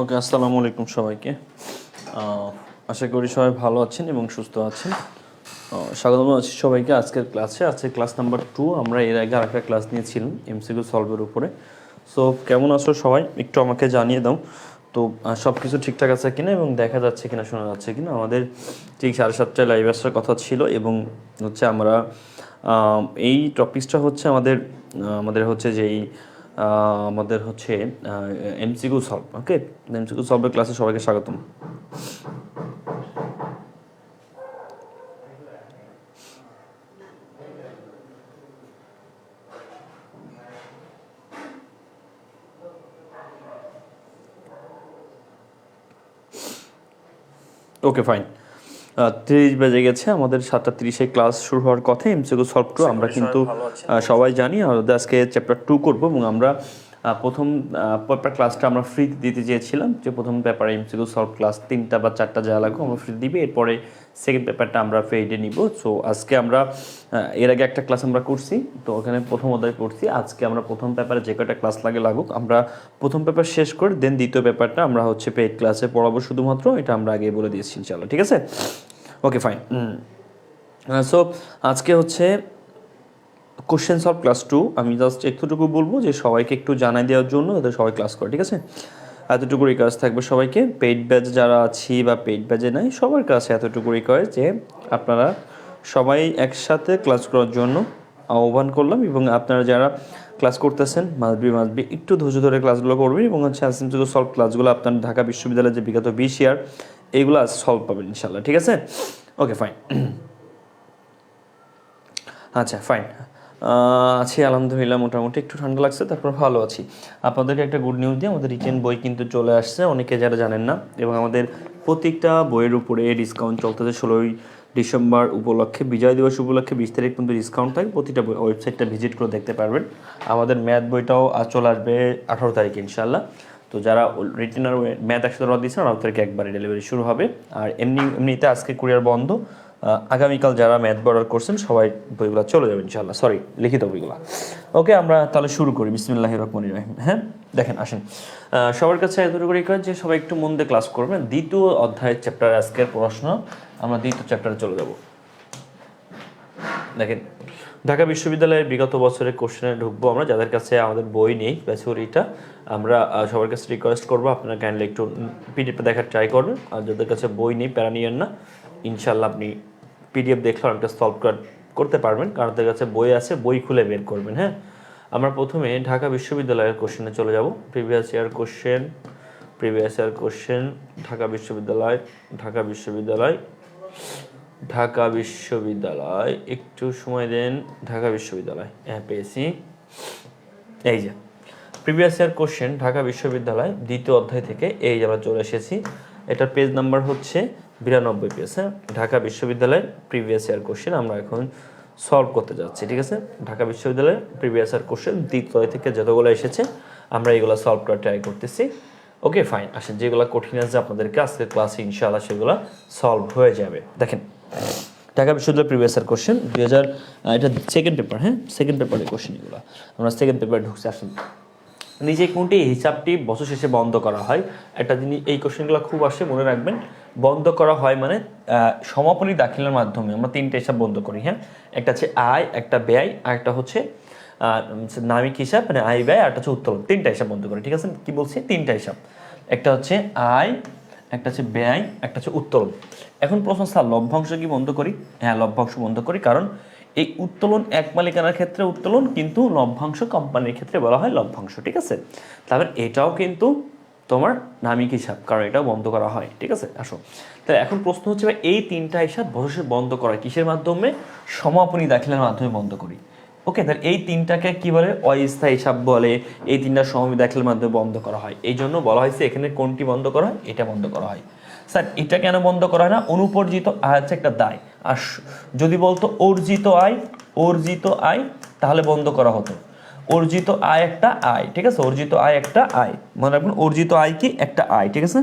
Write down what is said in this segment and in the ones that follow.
ওকে, আসসালামু আলাইকুম সবাইকে। আশা করি সবাই ভালো আছেন এবং সুস্থ আছেন। স্বাগত জানাচ্ছি সবাইকে আজকের ক্লাসে। আজকে ক্লাস নাম্বার 2। আমরা এর আগে আরেকটা ক্লাস নিয়েছিলাম এমসিকিউ সলভের উপরে। সো কেমন আছো সবাই একটু আমাকে জানিয়ে দাও তো, সব কিছু ঠিকঠাক আছে কিনা এবং দেখা যাচ্ছে কিনা, শোনা যাচ্ছে কিনা। আমাদের ঠিক 7:30টায় লাইভ আসার কথা ছিল এবং হচ্ছে আমরা এই টপিকসটা হচ্ছে আমাদের হচ্ছে যেই আমাদের হচ্ছে এমসিকিউ সলভ। ওকে, এমসিকিউ সলভের ক্লাসে সবাইকে স্বাগতম। ওকে ফাইন, 30 বেজে গেছে, আমাদের 7:30-এ ক্লাস শুরু হওয়ার কথা। এমসিকিউ সলভ 2 আমরা কিন্তু সবাই জানি। আমাদের আজকে চ্যাপ্টার 2 করবো এবং আমরা প্রথম পেপার ক্লাসটা আমরা ফ্রি দিতে চেয়েছিলাম, যে প্রথম পেপারে এমসিকিউ সলভ ক্লাস 3টা বা 4টা যা লাগবে আমরা ফ্রি দিবে, এরপরে সেকেন্ড পেপারটা আমরা পেইডে নিব। সো আজকে আমরা এর আগে একটা ক্লাস আমরা করছি, তো ওখানে প্রথম অধ্যায় পড়ছি। আজকে আমরা প্রথম পেপারে যে কয়টা ক্লাস লাগুক আমরা প্রথম পেপার শেষ করে দেন দ্বিতীয় পেপারটা আমরা হচ্ছে পেইড ক্লাসে পড়াবো শুধুমাত্র। এটা আমরা আগে বলে দিয়েছি ইনশাআল্লাহ, ঠিক আছে? Okay fine. সো আজকে হচ্ছে কোশ্চেন সলভ ক্লাস 2। আমি জাস্ট একটুটুকু বলবো যে সবাইকে একটু জানাই দেওয়ার জন্য, যাতে সবাই ক্লাস করে, ঠিক আছে? এতটুকু রিকোয়েস্ট থাকবে সবাইকে। পেইড ব্যাচ যারা আছি বা পেইড ব্যাচে নাই, সবার কাছে এতটুকু রিকোয়েস্ট যে আপনারা সবাই একসাথে ক্লাস করার জন্য আহ্বান করলাম। এবং আপনারা যারা ক্লাস করতেছেন মাসবি একটু ধৈর্য ধরে ক্লাসগুলো করবেন এবং হচ্ছে এমসিকিউ সলভ ক্লাসগুলো আপনার ঢাকা বিশ্ববিদ্যালয়ের যে বিগত 20 ইয়ার এইগুলো সলভ পাবেন ইনশাল্লাহ, ঠিক আছে? Okay fine. আচ্ছা ফাইন, আছি আলহামদুলিল্লাহ, মোটামুটি একটু ঠান্ডা লাগছে, তারপর ভালো আছি। আপনাদেরকে একটা গুড নিউজ দিই, আমাদের রিটেন বই কিন্তু চলে আসছে, অনেকে যারা জানেন না। এবং আমাদের প্রত্যেকটা বইয়ের উপরে ডিসকাউন্ট চলতেছে 16ই ডিসেম্বর উপলক্ষে, বিজয় দিবস উপলক্ষে 20 তারিখ পর্যন্ত ডিসকাউন্ট থাকে। প্রতিটা বই ওয়েবসাইটটা ভিজিট করে দেখতে পারবেন। আমাদের ম্যাথ বইটাও চলে আসবে 18 তারিখে ইনশাল্লাহ। তো যারা রিটেনার ম্যাথ একসাথে অর্ডার দিচ্ছেন 18 তারিখে একবারে ডেলিভারি শুরু হবে। আর এমনিতে আজকে কুরিয়ার বন্ধ। আগামীকাল যারা ম্যাথ অর্ডার করছেন সবাই বইগুলো চলে যাবে ইনশাল্লাহ, সরি লিখিত বইগুলো। ওকে, আমরা তাহলে শুরু করি। বিসমিল্লাহির রহমানির রহিম। হ্যাঁ, দেখেন আসেন, সবার কাছে এতটুকু রিকোয়েস্ট যে সবাই একটু মন দিয়ে ক্লাস করবেন। দ্বিতীয় অধ্যায়ের চ্যাপ্টার আজকের প্রশ্ন, আমরা দ্বিতীয় চ্যাপ্টারে চলে যাব। দেখেন, ঢাকা বিশ্ববিদ্যালয়ের বিগত বছরের কোশ্চেনে ঢুকবো আমরা। যাদের কাছে আমাদের বই নেই ব্যাচুরিটা, আমরা সবার কাছে রিকোয়েস্ট করবো আপনারা কাইন্ডলি একটু পিডিএফটা দেখার ট্রাই করবেন। আর যাদের কাছে বই নেই প্যারা নিয়েন না, ইনশাল্লাহ আপনি পিডিএফ দেখলে অনেকটা সলভ করতে পারবেন, কারণ তাদের কাছে বই আছে, বই খুলে বের করবেন। হ্যাঁ, আমরা প্রথমে ঢাকা বিশ্ববিদ্যালয়ের কোশ্চেনে চলে যাব। প্রিভিয়াস ইয়ার কোশ্চেন ঢাকা বিশ্ববিদ্যালয় একটু সময় দেন। ঢাকা বিশ্ববিদ্যালয়, হ্যাঁ পেয়েছি, এই যে প্রিভিয়াস ইয়ার কোশ্চেন ঢাকা বিশ্ববিদ্যালয় দ্বিতীয় অধ্যায় থেকে এই যে আমরা চলে এসেছি। এটার পেজ নাম্বার হচ্ছে 92 পেজ। হ্যাঁ, ঢাকা বিশ্ববিদ্যালয়ের প্রিভিয়াস ইয়ার কোশ্চেন আমরা এখন সলভ করতে যাচ্ছি, ঠিক আছে? ঢাকা বিশ্ববিদ্যালয়ের প্রিভিয়াস ইয়ার কোশ্চেন দ্বিতীয় অধ্যায় থেকে যতগুলো এসেছে আমরা এইগুলো সলভ করার ট্রাই করতেছি। ওকে ফাইন, আসেন যেগুলো কঠিন আছে আপনাদেরকে আজকের ক্লাসে ইনশাআল্লাহ সেগুলো সলভ হয়ে যাবে। দেখেন, ঢাকা বিশ্ববিদ্যালয় প্রিভিয়াস ইয়ার কোশ্চেন 2000, এটা সেকেন্ড পেপার। হ্যাঁ, সেকেন্ড পেপারের কোশ্চেন এগুলো। আমরা সেকেন্ড পেপারে ঢুকছি। আসেন, নিচে কোনটি হিসাবটি বছর শেষে বন্ধ করা হয়? একটা জিনিস, এই কোশ্চেনগুলো খুব আসে, মনে রাখবেন। বন্ধ করা হয় মানে সমাপনী দাখিলার মাধ্যমে আমরা 3টা হিসাব বন্ধ করি। হ্যাঁ, একটা হচ্ছে আয়, একটা ব্যয়, আর একটা হচ্ছে নামিক হিসাব মানে আয় ব্যয়, আর একটা হচ্ছে উত্তোলন। 3টা হিসাব বন্ধ করি, ঠিক আছে? কি বলছি? 3টা হিসাব। একটা হচ্ছে আয়, একটা হচ্ছে ব্যয়, একটা হচ্ছে উত্তোলন। এখন প্রশ্ন, স্যার লভ্যাংশ কি বন্ধ করি? হ্যাঁ, লভ্যাংশ বন্ধ করি, কারণ এই উত্তোলন এক মালিকানার ক্ষেত্রে উত্তোলন, কিন্তু লভ্যাংশ কোম্পানির ক্ষেত্রে বলা হয় লভ্যাংশ, ঠিক আছে? তারপর এটাও কিন্তু তোমার নামিক হিসাব, কারণ এটাও বন্ধ করা হয়, ঠিক আছে? আসো, তাহলে এখন প্রশ্ন হচ্ছে এই 3টা হিসাব বছর বন্ধ করা কিসের মাধ্যমে? সমাপনী দাখিলার মাধ্যমে বন্ধ করি। ওকে, তাহলে এই 3টাকে কি বলে? অস্থায়ী হিসাব বলে। এই 3টা সমাপনী দাখিলার মাধ্যমে বন্ধ করা হয়, এই জন্য বলা হয়েছে এখানে কোনটি বন্ধ করা হয়? এটা বন্ধ করা হয়। স্যার এটা কেন বন্ধ করা হয় না? অনুপর্জিত আয় হচ্ছে একটা দায়। আর যদি বলতো অর্জিত আয় তাহলে বন্ধ করা হতো। অর্জিত আয় একটা আয়, ঠিক আছে? অর্জিত আয় একটা আয়, মনে রাখবেন অর্জিত আয় কি? একটা আয়, ঠিক আছে?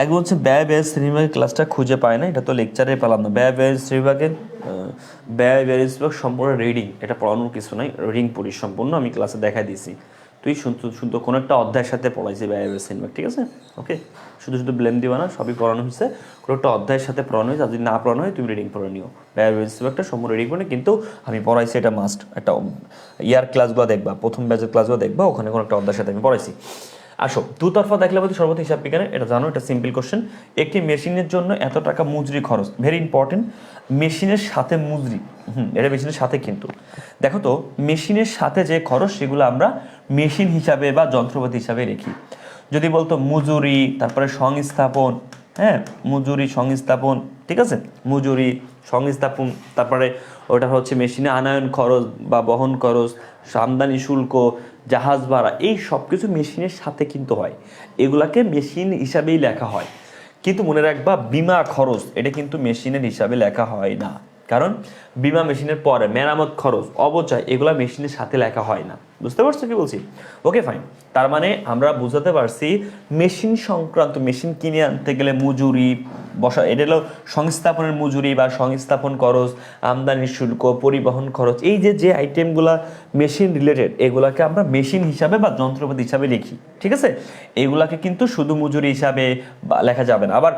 একবার হচ্ছে ব্যয় শ্রেণীবিভাগের ক্লাসটা খুঁজে পায় না, এটা তো লেকচারে পেলাম না। ব্যয় শ্রেণীবিভাগের ব্যয় ভ্যারিয়েন্স বিভাগ সম্পূর্ণ রিডিং, এটা পড়ানোর কিছু নাই, রিডিং পড়ি সম্পূর্ণ, আমি ক্লাসে দেখাই দিয়েছি। তুই শুধু কোনো একটা অধ্যায়ের সাথে পড়াইছি ব্যয় ভ্যারিয়েন্স বিভাগ, ঠিক আছে? ওকে, শুধু ব্লেম দিবা না, সবই পড়ানো হয়েছে, কোনো একটা অধ্যায়ের সাথে পড়ানো হয়েছে, যদি না পড়ানো হয় তুমি রিডিং পড়ে নিও। ব্যয় ভ্যারিয়েন্স বিভাগটা সম্পূর্ণ রিডিং পড়ে, কিন্তু আমি পড়াইছি, এটা মাস্ট। একটা ইয়ার ক্লাসগুলো দেখবা, প্রথম ব্যাচের ক্লাসগুলো দেখবা, ওখানে কোনো একটা অধ্যায়ের সাথে আমি পড়াইছি। আসো, দুতরফা দেখলাপতি সর্বত হিসাব বিজ্ঞানে, এটা জানো, এটা সিম্পল কোশ্চেন। একটি মেশিনের জন্য এত টাকা মজুরি খরচ, ভেরি ইম্পর্টেন্ট। মেশিনের সাথে মজুরি, এটা মেশিনের সাথে, কিন্তু দেখো তো মেশিনের সাথে যে খরচ সেগুলো আমরা মেশিন হিসাবে বা যন্ত্রপাতি হিসাবে রেখি। যদি বলতো মজুরি, তারপরে সংস্থাপন, হ্যাঁ মজুরি সংস্থাপন, ঠিক আছে, মজুরি সংস্থাপন, তারপরে ওটা হচ্ছে মেশিনে আনয়ন খরচ বা বহন খরচ, আমদানি শুল্ক, জাহাজ ভাড়া, এই সব কিছু মেশিনের সাথে কিন্তু হয়, এগুলাকে মেশিন হিসাবেই লেখা হয়। কিন্তু মনে রাখবা বিমা খরচ এটা কিন্তু মেশিনের হিসাবে লেখা হয় না, কারণ বিমা মেশিনের পরে, মেরামত খরচ, অবচয়, এগুলা মেশিনের সাথে লেখা হয় না। বুঝতে পারছো কি বলছি? Okay fine. তার মানে আমরা বুঝাতে পারছি মেশিন সংক্রান্ত, মেশিন কিনে আনতে গেলে মজুরি বসা, এটা হলো সংস্থাপনের মজুরি বা সংস্থাপন খরচ, আমদানি শুল্ক, পরিবহন খরচ, এই যে আইটেমগুলা মেশিন রিলেটেড, এগুলাকে আমরা মেশিন হিসাবে বা যন্ত্রপাতি হিসাবে লিখি, ঠিক আছে? এগুলাকে কিন্তু শুধু মজুরি হিসাবে লেখা যাবে না। আবার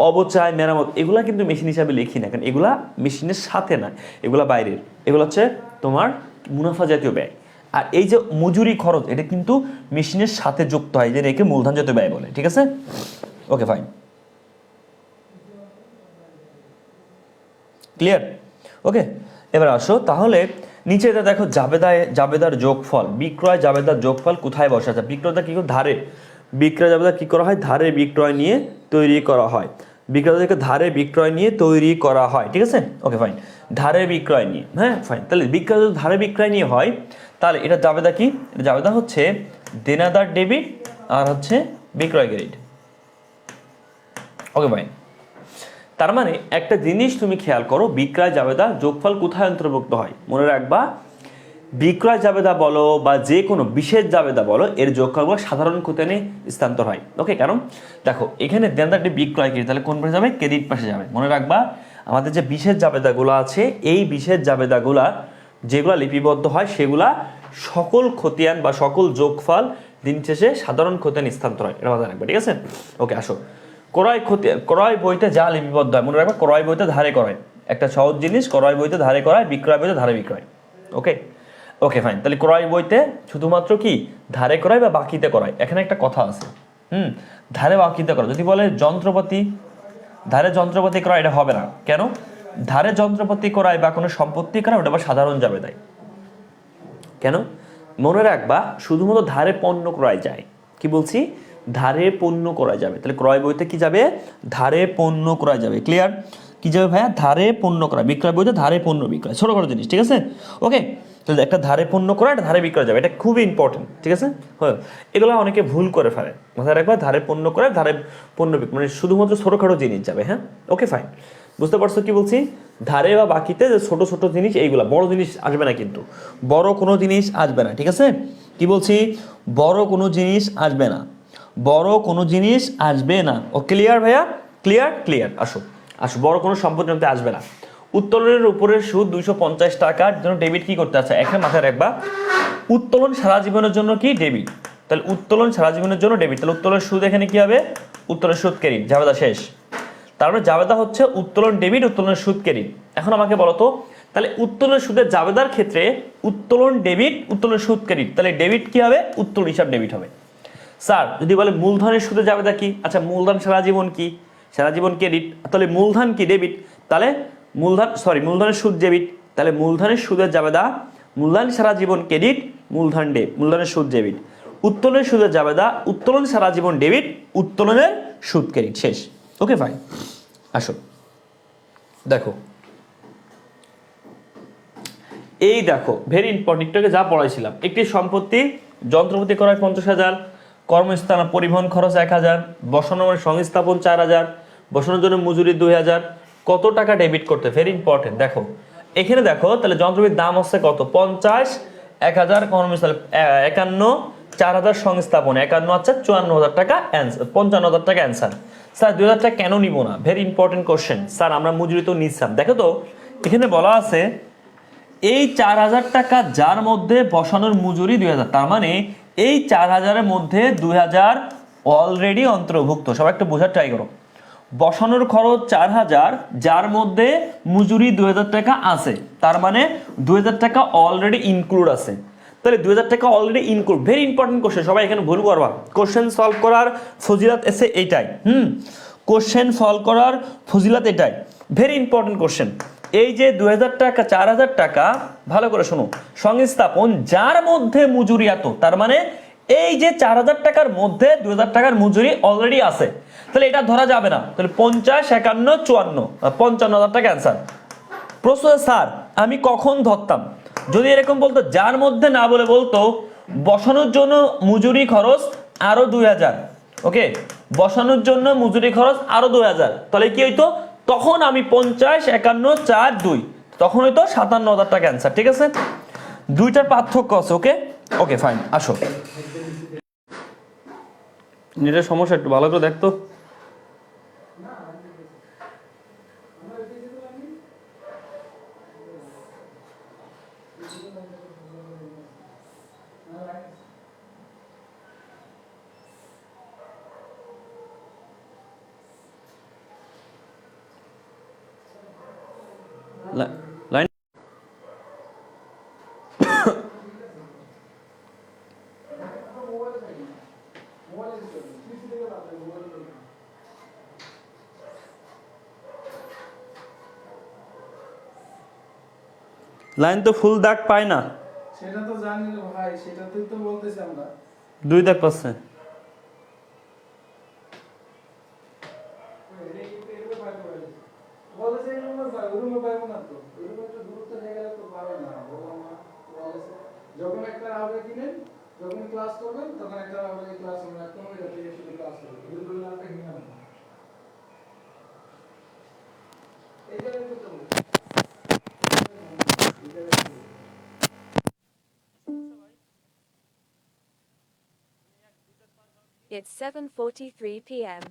অবচয়, মেরামত, এগুলা কিন্তু মেশিন হিসাবে লিখি না, কারণ এগুলা মেশিনের সাথে না, এগুলা বাইরের, এগুলো হচ্ছে তোমার মুনাফা জাতীয় ব্যয়। আর এই যে মজুরি খরচ, এটা কিন্তু মেশিনের সাথে যুক্ত হয়, যে একে মূলধন জাতীয় ব্যয় বলে, ঠিক আছে? ওকে ফাইন, ক্লিয়ার? ওকে, এবার আসো তাহলে নিচে এটা দেখো, জাবেদার যোগফল, বিক্রয় জাবেদার যোগফল কোথায় বসা যায়? বিক্রয়টা কি করে? ধারে। বিক্রয় জাবেদা কি করা হয়? ধারে বিক্রয় নিয়ে তৈরি করা হয়, বিক্রয়টাকে ধারে বিক্রয় নিয়ে তৈরি করা হয়, ঠিক আছে? ওকে ফাইন, ধারে বিক্রয় নিয়ে, হ্যাঁ ফাইন। তাহলে বিক্রয় যদি ধারে বিক্রয় নিয়ে হয়, তাহলে এটা জাবেদা কি? এটা জাবেদা হচ্ছে দেনাদার ডেবিট আর হচ্ছে বিক্রয় ক্রেডিট। Okay fine. তার মানে একটা জিনিস তুমি খেয়াল করো, বিক্রয় জাবেদা যোগফল কোথায় অন্তর্ভুক্ত হয়? মনে রাখবা, বিক্রয় জাবেদা বলো বা যে কোনো বিশেষ জাবেদা বলো, এর যোগফলগুলো সাধারণ ক্ষতিয়ানে স্থানান্তর হয়। ওকে, কারণ দেখো এখানে দেনদারটি বিক্রয় ক্রেডিট, তাহলে কোন পাশে যাবে? ক্রেডিট পাশে যাবে। মনে রাখবা, আমাদের যে বিশেষ জাবেদাগুলো আছে, এই বিশেষ জাবেদাগুলা যেগুলা লিপিবদ্ধ হয়, সেগুলা সকল খতিয়ান বা সকল যোগফল দিন শেষে সাধারণ খতিয়ান স্থানান্তর হয়, এটা মাথায় রাখবে, ঠিক আছে? ওকে, আসো, ক্রয় বইতে যা লিপিবদ্ধ হয়, মনে রাখবা ক্রয় বইতে ধারে করায়, একটা সহজ জিনিস, ক্রয় বইতে ধারে করায়, বিক্রয় বইতে ধারে বিক্রয়। ওকে ওকে ফাইন। তাহলে ক্রয় বইতে শুধুমাত্র কি ধারে করায় বা বাকিতে করায়? এখানে একটা কথা আছে, ধারে বাকিতে করা। যদি বলে যন্ত্রপাতি, ধারে যন্ত্রপাতি করা, এটা হবে না। কেন? ধারে যন্ত্রপাতি করায় বা কোনো সম্পত্তি করা, ওটা আবার সাধারণ যাবে তাই। কেন? মনে রাখবা, শুধুমাত্র ধারে পণ্য ক্রয় যায়। কি বলছি? ধারে পণ্য করা যাবে। তাহলে ক্রয় বইতে কি যাবে? ধারে পণ্য করা যাবে। ক্লিয়ার? কি যাবে ভাইয়া? ধারে পণ্য করা। বিক্রয় বইতে ধারে পণ্য বিক্রয়, ছোটখাটো জিনিস, ঠিক আছে? ওকে, তাহলে একটা ধারে পণ্য করা, একটা ধারে বিক্রয় যাবে, এটা খুবই ইম্পর্টেন্ট, ঠিক আছে? হ্যাঁ, এগুলো অনেকে ভুল করে ফেলে। মাথায় রাখবা, ধারে পণ্য করা, ধারে পণ্য বিক্রয়, মানে শুধুমাত্র ছোটখাটো জিনিস যাবে। হ্যাঁ, ওকে ফাইন, বুঝতে পারছো কি বলছি? ধারে বা বাকিতে যে ছোট ছোট জিনিস, এইগুলা, বড় জিনিস আসবে না, কিন্তু বড় কোনো জিনিস আসবে না, ঠিক আছে? কি বলছি? বড় কোনো জিনিস আসবে না, বড় কোনো জিনিস আসবে না। ও ক্লিয়ার ভাইয়া? ক্লিয়ার। আসো, বড় কোনো সম্পত্তি নিতে আসবে না। উত্তোলনের উপরের সুদ 250 টাকার জন্য ডেবিট কি করতে আছে? এখানে মাথায় রাখবা, উত্তোলন সারা জীবনের জন্য কি? ডেবিট। তাহলে উত্তোলন সারা জীবনের জন্য ডেবিট, তাহলে উত্তোলনের সুদ এখানে কি হবে? উত্তোলনের সুদ ক্রেডিট, জাবেদা শেষ। তারপরে জাবেদা হচ্ছে উত্তোলন ডেবিট, উত্তোলনের সুদ ক্রেডিট। এখন আমাকে বলো তো, তাহলে উত্তোলনের সুদের জাবেদার ক্ষেত্রে উত্তোলন ডেবিট, উত্তোলনের সুদ ক্রেডিট, তাহলে ডেবিট কি হবে? উত্তোলন হিসাব ডেবিট হবে। স্যার যদি বলে মূলধনের সুদের জাবেদা কি? আচ্ছা, মূলধন সারা জীবন কি? সারা জীবন ক্রেডিট, তাহলে মূলধন কি? ডেবিট, তাহলে মূলধনের সুদ ডেবিট, তাহলে মূলধনের সুদের জাবেদা মূলধন সারা জীবন ক্রেডিট, মূলধনের সুদ ডেবিট। উত্তোলনের সুদের জাবেদা উত্তোলন সারা জীবন ডেবিট, উত্তোলনের সুদ ক্রেডিট, শেষ। Okay fine. আসো দেখো, এই দেখো ভেরি ইম্পর্টেন্ট, একটু আগে যা পড়াইছিলাম, একটি সম্পত্তি যন্ত্রপাতি ক্রয় 50,000, কর্মস্থান পরিবহন খরচ 1,000, বসানো মানে সংস্থাপন 4,000, বসানোর জন্য মজুরি 2,000, কত টাকা ডেবিট করতে? Very important. দেখো এখানে দেখো, তাহলে যন্ত্রপাতির দাম হচ্ছে কত? 50, 1,000 কর্মস্থান 51, 4,000 সংস্থাপন 51, আচ্ছা 54,000 টাকা অ্যান্সার, 55,000 টাকা অ্যান্সার। স্যার 2,000 টাকা কেন নিব না? Very important question. স্যার আমরা মজুরি তো নিচ্ছিলাম, দেখো তো এখানে বলা আছে এই 4000 টাকা যার মধ্যে বসানোর মজুরি 2000, তার মানে এই 4000-এর মধ্যে 2000 অলরেডি অন্তর্ভুক্ত। সবাই একটু বোঝার ট্রাই করো। বসানোর খরচ 4000, যার মধ্যে মজুরি 2000 টাকা আছে, তার মানে 2000 টাকা অলরেডি ইনক্লুড আছে। তাহলে 2000 টাকা already include, very important question, সবাই এখানে ভুল করবা। কোশ্চেন সলভ করার ফজিলত এসে এইটাই, কোশ্চেন সলভ করার ফজিলত এটাই, ভেরি ইম্পর্টেন্ট কোশ্চেন। এই যে 2000 টাকা 4000 টাকা, ভালো করে শোনো, সংস্থাপন যার মধ্যে মজুরি এত, তার মানে এই যে 4000 টাকার মধ্যে 2000 টাকার মজুরি অলরেডি আছে, তাহলে এটা ধরা যাবে না। তাহলে 50, 51, 54, 55,000 টাকা অ্যান্সার। প্রশ্ন, স্যার আমি কখন ধরতাম? যদি এরকম বলতো, যার মধ্যে না বলে বলতো বসানোর জন্য মজুরি খরচ আরো 2000, ওকে, বসানোর জন্য মজুরি খরচ আরো 2000, তাহলে কি হইতো? তখন আমি 50, 51, 4, 2, তখন হইতো 57,000 টাকা অ্যান্সার। ঠিক আছে, দুইটার পার্থক্য আছে। ওকে ওকে ফাইন, আসো। নেটের সমস্যা, একটু ভালো করে দেখতো। লাইন লাইন তো ফুল দাগ পায় না, সেটা তো জানি ভাই, সেটা তুই তো বলতেছি আমরা 2 দাগ পাচ্ছে। যখন একটা রাউটার কিনেন, যখন ক্লাস করবেন, তখন একটা রাউটারে ক্লাস হবে, একদম ওই রাতে শুধু ক্লাস হবে, বিলকুল রাউটার কিনে না। এইটা কিন্তু তো It's 7:43 p.m.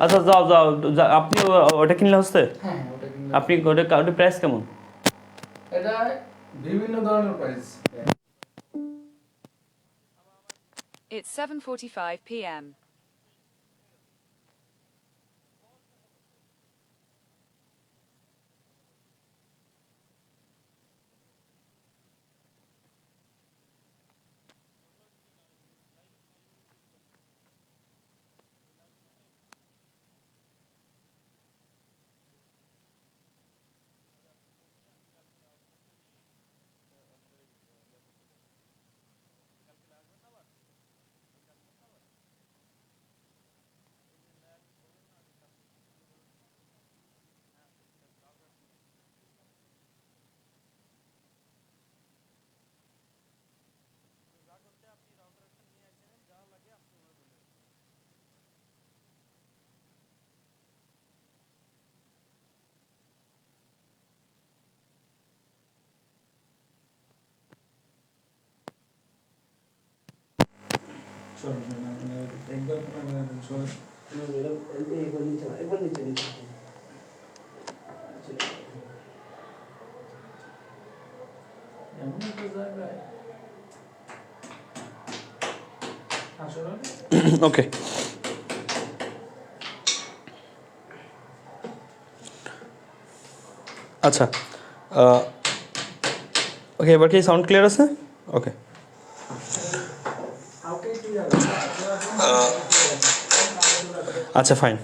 আচ্ছা যাও যাও, আপনি ওটা কিনলে হচ্ছে? হ্যাঁ, ওটা কিনলে আপনি ওটা প্রাইস কেমন? এটা বিভিন্ন ধরনের প্রাইস। It's 7:45 p.m. ওকে, আচ্ছা ওকে, এবার কি সাউন্ড ক্লিয়ার আছে? ওকে, আচ্ছা ফাইন।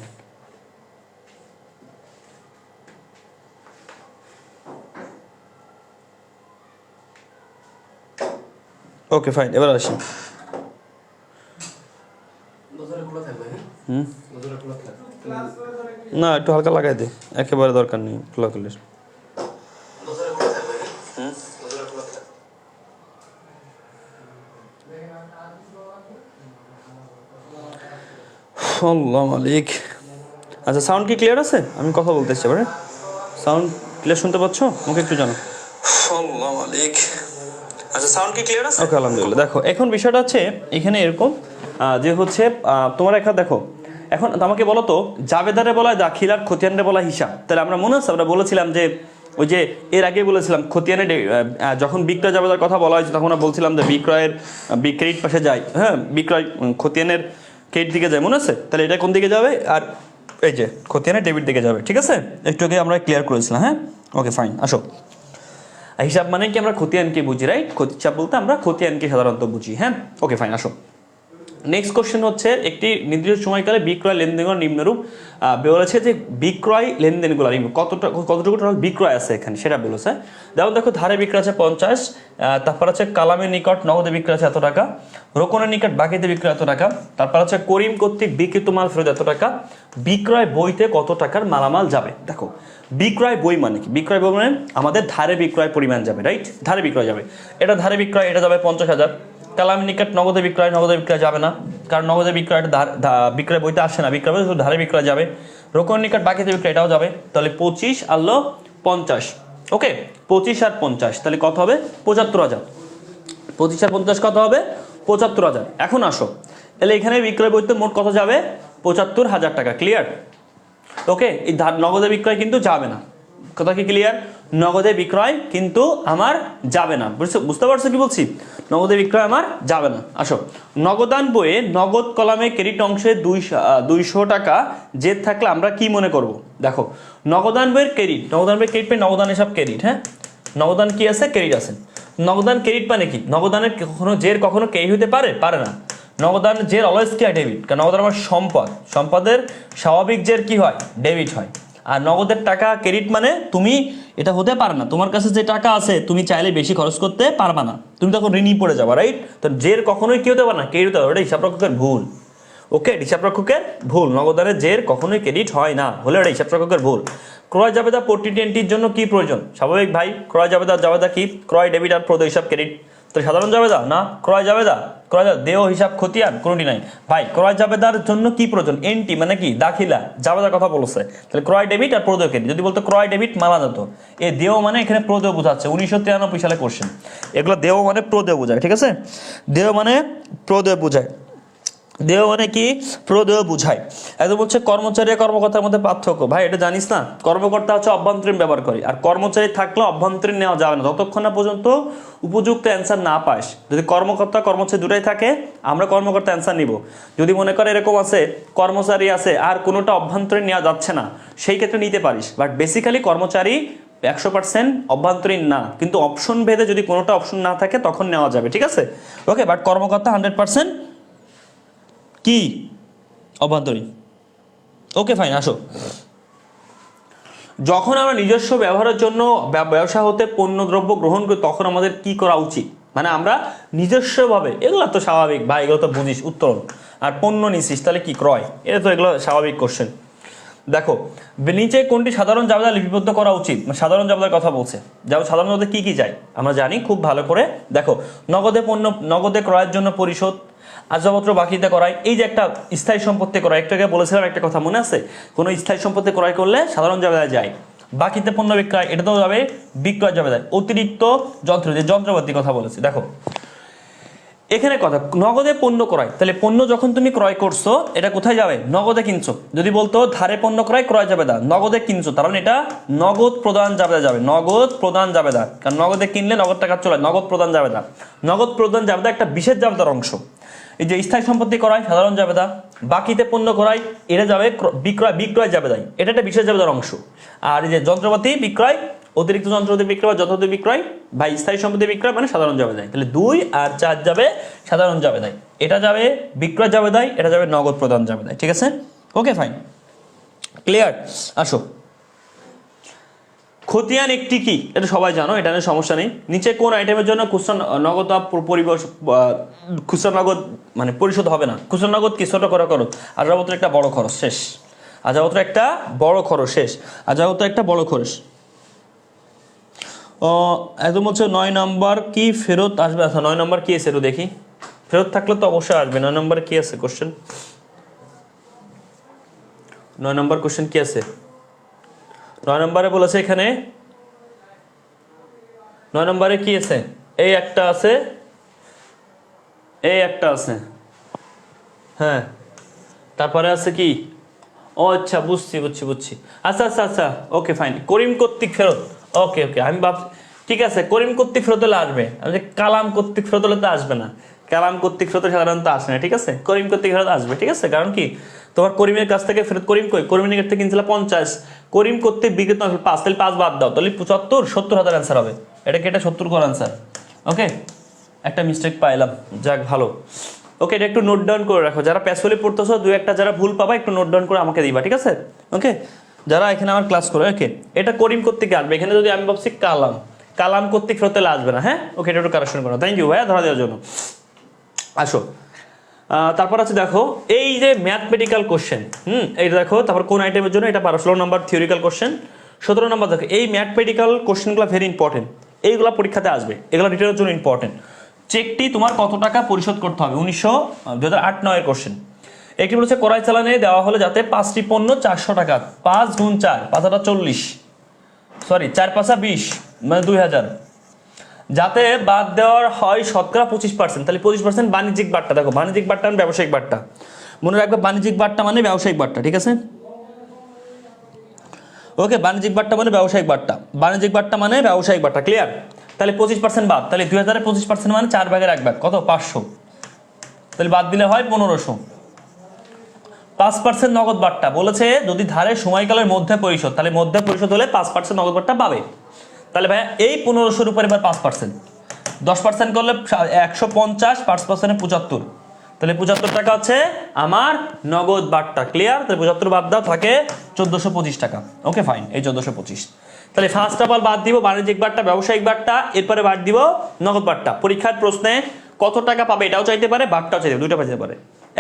ওকে ফাইন, এবার আসি। না, একটু হালকা লাগাই দে, একেবারে দরকার নেই খোলাখুলির। আল্লাহ মালিক। আচ্ছা, সাউন্ড কি ক্লিয়ার আছে? আমি কথা বলতে এসছি এবারে। সাউন্ড ক্লিয়ার শুনতে পাচ্ছ? আমাকে একটু জানো। আল্লাহ মালিক। আচ্ছা, সাউন্ড কি ক্লিয়ার আছে? ওকে, আলহামদুলিল্লাহ। দেখো, এখন বিষয়টা হচ্ছে এখানে এরকম যে হচ্ছে তোমার একটা দেখো, এখন আমাকে বলো তো, জাবেদারে বলা হয় দাখিল আর খতিয়ানে বলা হিসাব। তাহলে আমরা মনে আছে আমরা বলেছিলাম যে ওই যে এর আগে বলেছিলাম খতিয়ানে যখন বিক্রয় জাবেদার কথা বলা হয়েছে তখন আমরা বলছিলাম যে বিক্রয়ের ক্রেডিট পাশে যায়, হ্যাঁ, বিক্রয় খতিয়ানের ক্রেডিট দিকে যায়, মনে আছে? তাহলে এটা কোন দিকে যাবে? আর এই যে খতিয়ানের ডেবিট দিকে যাবে, ঠিক আছে? একটু আগে আমরা ক্লিয়ার করেছিলাম, হ্যাঁ। ওকে ফাইন, আসো। হিসাব মানে কি আমরা খতিয়ানকে বুঝি, রাইট? হিসাব বলতে আমরা খতিয়ানকে সাধারণত বুঝি, হ্যাঁ। ওকে ফাইন, আসো। নেক্সট কোশ্চেন হচ্ছে একটি নির্দিষ্ট সময়কালে বিক্রয় লেনদেনগুলো নিম্নরূপ বলেছে যে বিক্রয় লেনদেনগুলো কতটুকু টোটাল বিক্রয় আছে এখানে সেটা বলেছে। যেমন দেখো, ধারে বিক্রয় আছে 50, তারপর আছে কালামের নিকট নগদে বিক্রয় আছে এত টাকা, রোকনের নিকট বাকিতে বিক্রয় এত টাকা, তারপর আছে করিম কর্তৃক বিক্রিত মাল ফেরত এত টাকা, বিক্রয় বইতে কত টাকার মালামাল যাবে। দেখো, বিক্রয় বই মানে কি? বিক্রয় বই মানে আমাদের ধারে বিক্রয় পরিমাণ যাবে, রাইট? ধারে বিক্রয় যাবে, এটা ধারে বিক্রয়, এটা যাবে 50,000। কালামের নিকট নগদে বিক্রয় যাবে না, কারণ নগদে বিক্রয় বিক্রয় বইতে আসে না, বিক্রয় বই ধারে বিক্রয় যাবে। রোকনের নিকট বাকিতে বিক্রয় এটাও যাবে, তাহলে 25 আর 50। ওকে, 25 আর 50 তাহলে কত হবে? 75,000। 25 আর 50 কত হবে? 75,000। এখন আসো, তাহলে এখানে বিক্রয় বইতে মোট কত যাবে? 75,000 টাকা। ক্লিয়ার? ওকে, এই নগদে বিক্রয় কিন্তু যাবে না। কথা কি ক্লিয়ার? নগদে বিক্রয় কিন্তু আমার যাবে না। বুঝতে পারছো কি বলছি? নগদে বিক্রয় আমার যাবে না। আসো, নগদান বইয়ে নগদ কলামে ক্রেডিট অংশে 200 টাকা জেদ থাকলে আমরা কি মনে করব? দেখো, নগদান বইয়ের ক্রেডিট, নগদান বইয়ের ক্রেডিট পেয়ে নগদান হিসাব ক্রেডিট, হ্যাঁ। নগদান কি আছে? ক্রেডিট আছে। নগদান ক্রেডিট মানে কি? নগদানের কখনো ক্রেডিট হতে পারে? পারে না। নগদান জের অলওয়েজ কি হয়? ডেবিট, কারণ নগদান আমার সম্পদ, সম্পদের স্বাভাবিক জের কি হয়? ডেবিট হয়। আর নগদের টাকা ক্রেডিট মানে তুমি এটা হতে পারে না, তোমার কাছে যে টাকা আছে তুমি চাইলে বেশি খরচ করতে পারবা না, তুমি তখন ঋণী পড়ে যাবা, রাইট? তো জের কখনোই কি হতে পারে না? ক্রেডিট হতে পারে, ওটা হিসাব রক্ষকের ভুল। ওকে, হিসাব রক্ষকের ভুল। নগদানের জের কখনোই ক্রেডিট হয় না, হলে ওটা হিসাব রক্ষকের ভুল। ক্রয় জাবেদা পর্টিনেন্টির জন্য কি প্রয়োজন? স্বাভাবিক ভাই, ক্রয় জাবেদা কি? ক্রয় ডেবিট আর প্রদেয় হিসাব ক্রেডিট। তো সাধারণ জাবেদা না, ক্রয় জাবেদা দেহ হিসাব খতিয়ান কোনটি নাই ভাই। ক্রয় জাবেদার জন্য কি প্রয়োজন? এনটি মানে কি? দাখিলা, জাবেদার কথা বলছে। তাহলে ক্রয় ডেবিট আর প্রদেয় ক্রেডিট। যদি বলতো ক্রয় ডেবিট মানা যেত। এই দেহ মানে এখানে প্রদেয় বোঝাচ্ছে, 1993 সালে কোশ্চেন। এগুলো দেহ মানে প্রদেয় বোঝায়, ঠিক আছে? দেহ মানে প্রদেয় বোঝায়। দেহ মানে কি? প্রদেহ বুঝায়। একদম হচ্ছে কর্মচারী আর কর্মকর্তার মধ্যে পার্থক্য। ভাই এটা জানিস না? কর্মকর্তা হচ্ছে অভ্যন্তরীণ ব্যবহার করে, আর কর্মচারী থাকলে অভ্যন্তরীণ নেওয়া যাবে না যতক্ষণ না পর্যন্ত উপযুক্ত অ্যান্সার না পাস। যদি কর্মকর্তা কর্মচারী দুটাই থাকে, আমরা কর্মকর্তা অ্যান্সার নিব। যদি মনে করে এরকম আছে কর্মচারী আছে আর কোনোটা অভ্যন্তরীণ নেওয়া যাচ্ছে না, সেই ক্ষেত্রে নিতে পারিস। বাট বেসিক্যালি কর্মচারী 100% অভ্যন্তরীণ না, কিন্তু অপশন ভেদে যদি কোনোটা অপশন না থাকে তখন নেওয়া যাবে, ঠিক আছে? ওকে, বাট কর্মকর্তা 100% কি? অভ্যন্তরীণ। ওকে ফাইন, আসো। যখন আমরা নিজস্ব ব্যবহারের জন্য ব্যবসা হতে পণ্যদ্রব্য গ্রহণ করি তখন আমাদের কি করা উচিত? মানে আমরা নিজস্বভাবে, এগুলো তো স্বাভাবিক ভাই, এগুলো তো বুঝিস উত্তরণ। আর পণ্য নিছিস তাহলে কি ক্রয়, এটা তো এগুলো স্বাভাবিক কোশ্চেন। দেখো নিচে কোনটি সাধারণ জাবেদা লিপিবদ্ধ করা উচিত? সাধারণ জাবেদার কথা বলছে। যেমন সাধারণ জাবেদা কি কি চাই আমরা জানি খুব ভালো করে। দেখো নগদে পণ্য, নগদে ক্রয়ের জন্য পরিশোধ, আসবাবপত্র বাকিতে করাই, এই যে একটা স্থায়ী সম্পত্তি ক্রয়, একটু আগে বলেছিলাম একটা কথা মনে আছে? কোনো স্থায়ী সম্পত্তি ক্রয় করলে সাধারণ জাবেদায় যায়। বাকিতে পণ্য বিক্রয়, এটা তো যাবে বিক্রয় জাবেদায়। অতিরিক্ত যন্ত্র, যে যন্ত্রপাতির কথা বলেছি, দেখো এখানে কথা নগদে পণ্য ক্রয়, তাহলে পণ্য যখন তুমি ক্রয় করছো এটা কোথায় যাবে? নগদে কিনছো। যদি বলতো ধারে পণ্য ক্রয়, ক্রয় জাবেদা, নগদে কিনছো, তার মানে এটা নগদ প্রদান জাবেদা যাবে। নগদ প্রদান জাবেদা, কারণ নগদে কিনলে নগদ টাকা চলে, নগদ প্রদান জাবেদা। নগদ প্রদান জাবেদা একটা বিশেষ জাবেদার অংশ। এই যে স্থায়ী সম্পত্তি ক্রয় সাধারণ জাবেদা, বাকিতে পণ্য ক্রয় এটা যাবে বিক্রয় জাবেদায়, এটা একটা বিশেষ জাবেদার অংশ। আর এই যে যন্ত্রপাতি বিক্রয়, অতিরিক্ত যন্ত্রপাতি বিক্রয় বা যন্ত্রপাতি বিক্রয় বা স্থায়ী সম্পত্তি বিক্রয় মানে সাধারণ জাবেদায়। তাহলে 2 আর 4 যাবে সাধারণ জাবেদায়, এটা যাবে বিক্রয় জাবেদায়, এটা যাবে নগদ প্রদান জাবেদায়, ঠিক আছে? ওকে ফাইন, ক্লিয়ার। আসো, খতিয়ান একটি কি? এটা সবাই জানো, এটা নিয়ে সমস্যা নেই। নিচে কোন আইটেমের জন্য খুচরা নগদ খুচরা নগদ মানে পরিশোধ হবে না? খুচরা নগদ কি? ছোট করে খরচ, আসবাবপত্র একটা বড় খরচ, শেষ। আসবাবপত্র একটা বড় খরচ, শেষ। আসবাবপত্র একটা বড় খরচ। একদম হচ্ছে 9 নম্বর কি ফেরত আসবে? আচ্ছা 9 নম্বর কি আছে একটু দেখি, ফেরত থাকলে তো অবশ্যই আসবে। 9 নম্বরে কি আছে কোশ্চেন? 9 নম্বর কোশ্চেন কি আছে? 9 নম্বরে বলেছে এখানে, 9 নম্বরে কি আছে? এই একটা আছে, এই একটা আছে, হ্যাঁ। তারপরে আছে কি? ও আচ্ছা, বুঝছি। আচ্ছা আচ্ছা আচ্ছা, ওকে ফাইন। করিম কর্তৃক ফেরত, ওকে ওকে, আমি ভাবছি ঠিক আছে করিম কর্তৃক ফেরত হলে আসবে, আমি যে কালাম কর্তৃক ফেরত হলে তো আসবে না। কালাম কর্তৃক ফেরত সাধারণত আসে না, ঠিক আছে? করিম কর্তৃক ফেরত আসবে, ঠিক আছে? কারণ কি তোমার করিমের কাছ থেকে ফেরত, করিম কই? করিমের কাছ থেকে কিনছিল 50, করিম কর্তৃক বিক্রিত 5, তাহলে 5 বাদ দাও, তাহলে 75, 70,000 অ্যান্সার হবে। এটা কি? এটা 70 কর অ্যান্সার। ওকে, একটা মিস্টেক পাইলাম, যাক ভালো। ওকে, এটা একটু নোট ডাউন করে রাখো, যারা প্যাসফুলি পড়তেছো 2-1টা যারা ভুল পাবা একটু নোট ডাউন করে আমাকে দিবা, ঠিক আছে? ওকে, যারা এখানে আমার ক্লাস করে, ওকে এটা করিম কর্তৃক আসবে। এখানে যদি আমি ভাবছি কালাম কর্তৃক ফেরত হলে আসবে না, হ্যাঁ? ওকে, এটা একটু কারেকশন করো। থ্যাংক ইউ ভাইয়া ধরা দেওয়ার জন্য। আসো, তারপর আছে দেখো এই যে ম্যাথমেটিক্যাল কোশ্চেন, এইটা দেখো। তারপর কোন আইটেমের জন্য? এটা 16 নম্বর থিওরিক্যাল কোশ্চেন। 17 নম্বর দেখো এই ম্যাথমেটিক্যাল কোশ্চেনগুলো ভেরি ইম্পর্টেন্ট, এইগুলো পরীক্ষাতে আসবে, এগুলো রিটেনের জন্য ইম্পর্টেন্ট। চেকটি তোমার কত টাকা পরিশোধ করতে হবে? 2008-9 কোশ্চেন। একটি বলেছে কড়াই চালানে দেওয়া হলে যাতে 5টি পণ্য 400 টাকা, 5 গুণ 4 5টা 40, সরি 4 5 20 মানে 2000, যাতে বাদ দেওয়ার হয় শতকরা 25%, তাহলে 25% বাণিজ্যিক বাট্টা। দেখো বাণিজ্যিক বাট্টা মানে ব্যবসায়িক বাট্টা, মনে রাখবে বাণিজ্যিক বাট্টা মানে ব্যবসায়িক বাট্টা, ঠিক আছে? ওকে, বাণিজ্যিক বাট্টা মানে ব্যবসায়িক বাট্টা, বাণিজ্যিক বাট্টা মানে ব্যবসায়িক বাট্টা, ক্লিয়ার? তাহলে 25% বাদ, তাহলে 2000-এর 25% মানে 4 ভাগের 1 ভাগ, কত? 500, তাহলে বাদ দিলে হয় 1500। 5% নগদ বাট্টা বলেছে যদি ধারে সময়কালের মধ্যে পরিশোধ, তাহলে মধ্যে পরিশোধ হলে 5% নগদ বাট্টা পাবে। তাহলে ভাইয়া এই 1500-র উপর এবার 5%, 10% করলে 150, 5% 75, তাহলে 75 টাকা হচ্ছে আমার নগদ বাট্টা, ক্লিয়ার? তাহলে 75 বাদ দাও, থাকে 1425 টাকা। ওকে ফাইন, এই 1425। তাহলে ফার্স্ট অফ অল বাদ দিব বাণিজ্যিক বাট্টা, ব্যবসায়িক বাট্টা, এরপরে বাদ দিব নগদ বাট্টা। পরীক্ষার প্রশ্নে কত টাকা পাবে এটাও চাইতে পারে, বাট্টাও চাইতে পারে, দুইটা চাইতে পারে।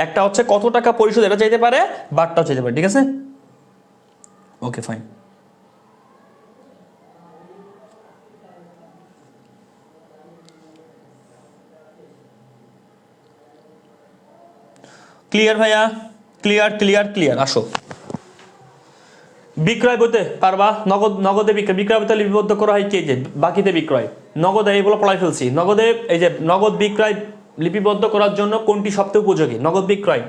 একটা হচ্ছে কত টাকা পরিশোধ এটা চাইতে পারে, বাট্টাও চাইতে পারে, ঠিক আছে? ওকে ফাইন। ক্লিয়ার ভাইয়া? ক্লিয়ার। আসো, বিক্রয় বইতে পারবা? নগদে বিক্রয় বইতে লিপিবদ্ধ করা হয় কি? যে বাকিতে বিক্রয়, নগদে এইগুলো পড়াই ফেলছি। নগদে এই যে নগদ বিক্রয় লিপিবদ্ধ করার জন্য কোনটি সবচেয়ে উপযোগী? নগদ বিক্রয়,